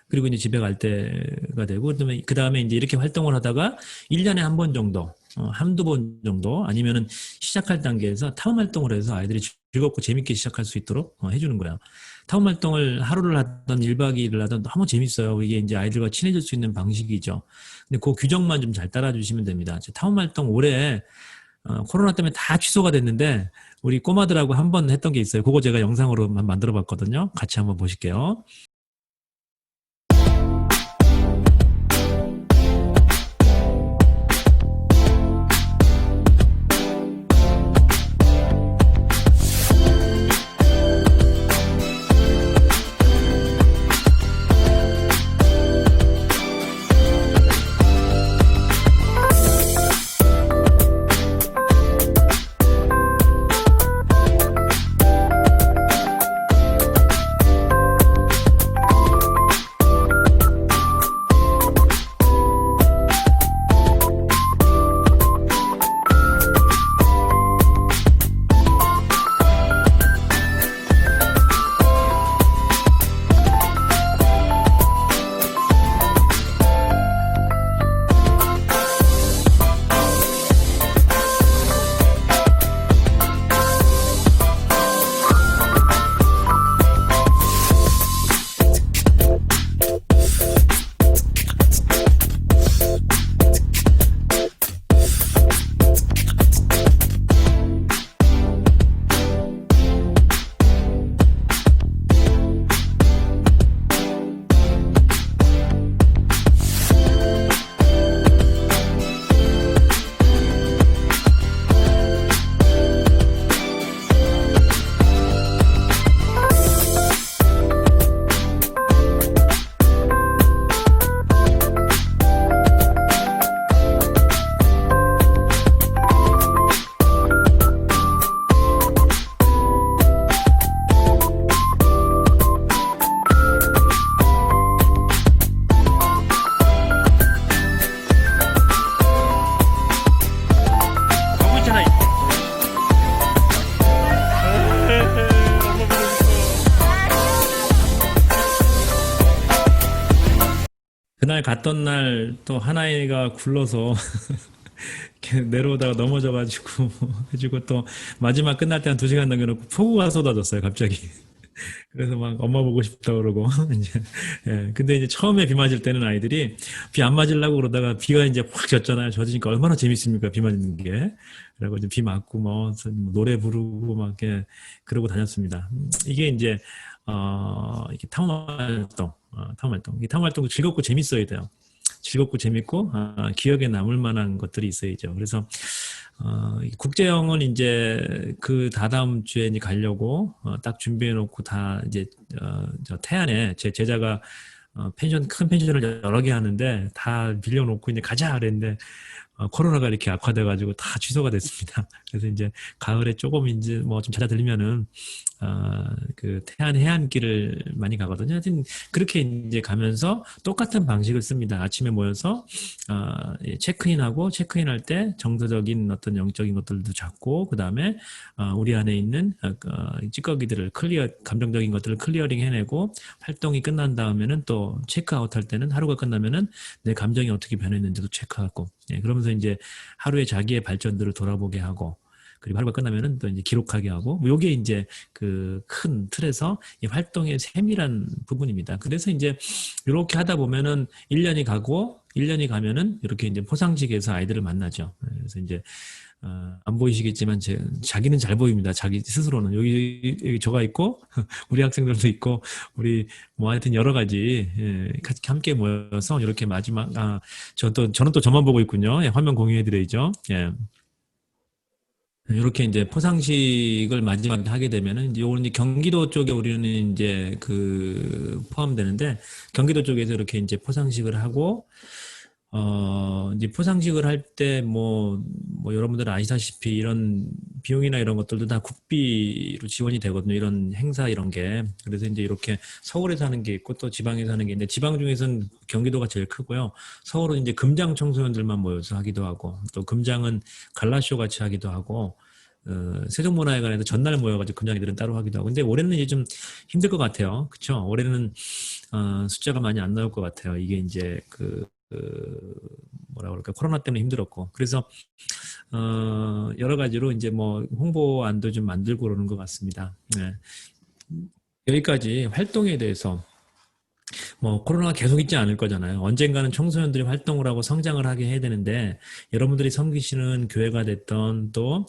그리고 이제 집에 갈 때가 되고 그 다음에 이제 이렇게 활동을 하다가 1년에 한 번 정도 한두 번 정도 아니면은 시작할 단계에서 타움 활동을 해서 아이들이 즐겁고 재밌게 시작할 수 있도록 해주는 거야. 타움 활동을 하루를 하든 1박 2일을 하든 너무 재밌어요. 이게 이제 아이들과 친해질 수 있는 방식이죠. 근데 그 규정만 좀 잘 따라주시면 됩니다. 타움 활동 올해 코로나 때문에 다 취소가 됐는데 우리 꼬마들하고 한 번 했던 게 있어요. 그거 제가 영상으로만 만들어 봤거든요. 같이 한번 보실게요. 그날 갔던 날 또 하나이가 굴러서 내려오다가 넘어져가지고 해주고 또 마지막 끝날 때 한 2시간 남겨놓고 폭우가 쏟아졌어요 갑자기. 그래서 막 엄마 보고 싶다 그러고 이제 예. 근데 이제 처음에 비 맞을 때는 아이들이 비 안 맞으려고 그러다가 비가 이제 확 젖잖아요. 젖으니까 얼마나 재밌습니까? 비 맞는 게. 그리고 이제 비 맞고 뭐 노래 부르고 막 이렇게 그러고 다녔습니다. 이게 이제 이렇게 탐험 활동, 탐험 활동. 이 탐험 활동도 즐겁고 재밌어야 돼요. 즐겁고 재밌고 기억에 남을 만한 것들이 있어야죠. 그래서 국제영은 이제 그 다다음 주에 이제 가려고 딱 준비해 놓고 다 이제 저 태안에 제 제자가 큰 펜션을 여러 개 하는데 다 빌려놓고 이제 가자 그랬는데 코로나가 이렇게 악화돼가지고 다 취소가 됐습니다. 그래서 이제 가을에 조금 이제 뭐 좀 잦아들면은 그 태안 해안길을 많이 가거든요. 하여튼 그렇게 이제 가면서 똑같은 방식을 습니다. 아침에 모여서 체크인하고 체크인할 때 정서적인 어떤 영적인 것들도 잡고 그 다음에 우리 안에 있는 찌꺼기들을 감정적인 것들을 클리어링 해내고 활동이 끝난 다음에는 또 체크아웃 할 때는 하루가 끝나면은 내 감정이 어떻게 변했는지도 체크하고 그러면서 이제 하루의 자기의 발전들을 돌아보게 하고 그리고 하루가 끝나면은 또 이제 기록하게 하고 요게 이제 그 큰 틀에서 이 활동의 세밀한 부분입니다. 그래서 이제 이렇게 하다 보면은 1년이 가면은 이렇게 이제 포상직에서 아이들을 만나죠. 그래서 이제 안 보이시겠지만 자기는 잘 보입니다. 자기 스스로는 여기 저가 있고 우리 학생들도 있고 우리 뭐 하여튼 여러 가지 같이 함께 모여서 이렇게 마지막 저는 또 저만 보고 있군요. 화면 공유해 드려야죠. 예. 이렇게 이제 포상식을 마지막에 하게 되면은 이제 요건 이제 경기도 쪽에 우리는 이제 포함되는데 경기도 쪽에서 이렇게 이제 포상식을 하고 이제 포상식을 할 때 뭐 여러분들 아시다시피 이런 비용이나 이런 것들도 다 국비로 지원이 되거든요. 이런 행사 이런 게. 그래서 이제 이렇게 서울에서 하는 게 있고 또 지방에서 하는 게 있는데 지방 중에서는 경기도가 제일 크고요. 서울은 이제 금장 청소년들만 모여서 하기도 하고 또 금장은 갈라쇼 같이 하기도 하고 세종문화회관에서 전날 모여가지고 금장이들은 따로 하기도 하고 근데 올해는 이제 좀 힘들 것 같아요. 그쵸? 올해는 숫자가 많이 안 나올 것 같아요. 이게 이제 뭐라 그럴까 코로나 때문에 힘들었고 그래서 여러 가지로 이제 뭐 홍보안도 좀 만들고 그러는 것 같습니다. 네. 여기까지 활동에 대해서 뭐 코로나가 계속 있지 않을 거잖아요. 언젠가는 청소년들이 활동을 하고 성장을 하게 해야 되는데 여러분들이 섬기시는 교회가 됐던 또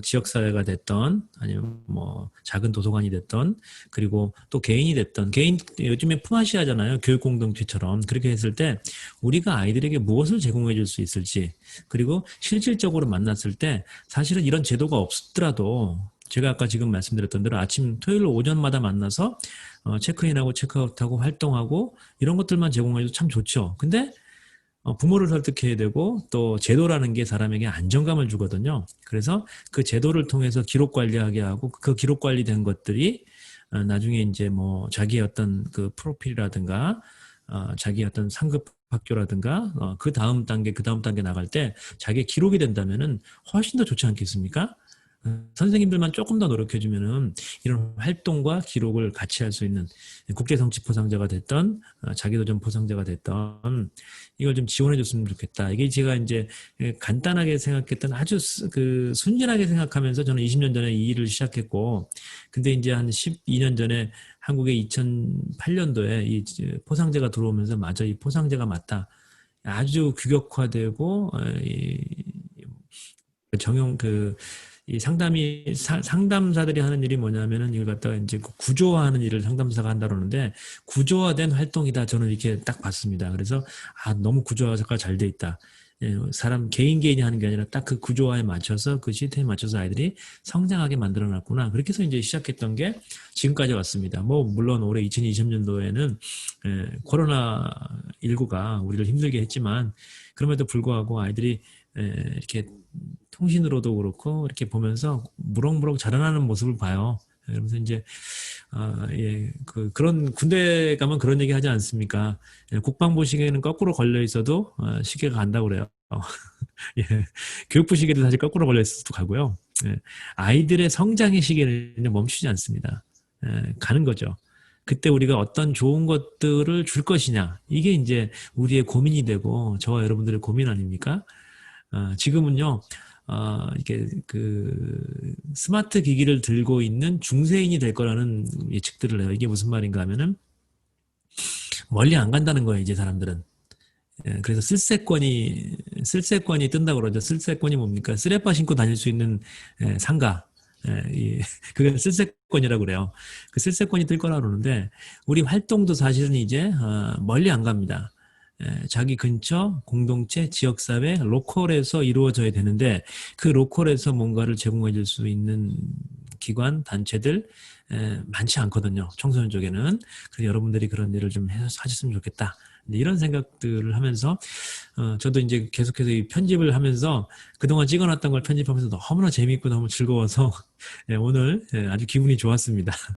지역사회가 됐던 아니면 뭐 작은 도서관이 됐던 그리고 또 개인이 됐던 요즘에 품앗이 하잖아요. 교육공동체처럼 그렇게 했을 때 우리가 아이들에게 무엇을 제공해 줄 수 있을지 그리고 실질적으로 만났을 때 사실은 이런 제도가 없더라도 제가 아까 지금 말씀드렸던 대로 토요일 오전마다 만나서 체크인하고 체크아웃하고 활동하고 이런 것들만 제공해도 참 좋죠. 근데 부모를 설득해야 되고 또 제도라는 게 사람에게 안정감을 주거든요. 그래서 그 제도를 통해서 기록 관리하게 하고 그 기록 관리된 것들이 나중에 이제 뭐 자기의 어떤 그 프로필이라든가 자기의 어떤 상급 학교라든가 그 다음 단계 나갈 때 자기의 기록이 된다면은 훨씬 더 좋지 않겠습니까? 선생님들만 조금 더 노력해주면은 이런 활동과 기록을 같이 할 수 있는 국제성취 포상자가 됐던 자기도전 포상자가 됐던 이걸 좀 지원해줬으면 좋겠다. 이게 제가 이제 간단하게 생각했던 아주 순진하게 생각하면서 저는 20년 전에 이 일을 시작했고 근데 이제 한 12년 전에 한국에 2008년도에 이 포상자가 들어오면서 맞아 이 포상자가 맞다. 아주 규격화되고 이 상담사들이 하는 일이 뭐냐면은 이걸 갖다가 이제 구조화하는 일을 상담사가 한다 그러는데 구조화된 활동이다 저는 이렇게 딱 봤습니다. 그래서 너무 구조화가 잘 돼 있다. 사람 개인이 하는 게 아니라 딱 그 구조화에 맞춰서 그 시스템에 맞춰서 아이들이 성장하게 만들어 놨구나. 그렇게 해서 이제 시작했던 게 지금까지 왔습니다. 뭐 물론 올해 2020년도에는 코로나19가 우리를 힘들게 했지만 그럼에도 불구하고 아이들이 이렇게 통신으로도 그렇고 이렇게 보면서 무럭무럭 자라나는 모습을 봐요. 그러면서 이제 그런 군대 가면 그런 얘기 하지 않습니까? 국방부 시계는 거꾸로 걸려 있어도 시계가 간다고 그래요. 예, 교육부 시계도 사실 거꾸로 걸려 있어도 가고요. 아이들의 성장의 시계는 멈추지 않습니다. 가는 거죠. 그때 우리가 어떤 좋은 것들을 줄 것이냐 이게 이제 우리의 고민이 되고 저와 여러분들의 고민 아닙니까? 지금은요 이게 스마트 기기를 들고 있는 중세인이 될 거라는 예측들을 해요. 이게 무슨 말인가 하면은 멀리 안 간다는 거예요, 이제 사람들은. 그래서 쓸세권이 뜬다고 그러죠. 쓸세권이 뭡니까? 쓰레빠 신고 다닐 수 있는 상가. 그건 쓸세권이라고 그래요. 그 쓸세권이 뜰 거라고 그러는데, 우리 활동도 사실은 이제, 멀리 안 갑니다. 자기 근처, 공동체, 지역사회, 로컬에서 이루어져야 되는데, 그 로컬에서 뭔가를 제공해 줄 수 있는 기관, 단체들, 많지 않거든요. 청소년 쪽에는. 그래서 여러분들이 그런 일을 좀 하셨으면 좋겠다. 이런 생각들을 하면서 저도 이제 계속해서 이 편집을 하면서 그동안 찍어놨던 걸 편집하면서 너무나 재미있고 너무 즐거워서 오늘 아주 기분이 좋았습니다.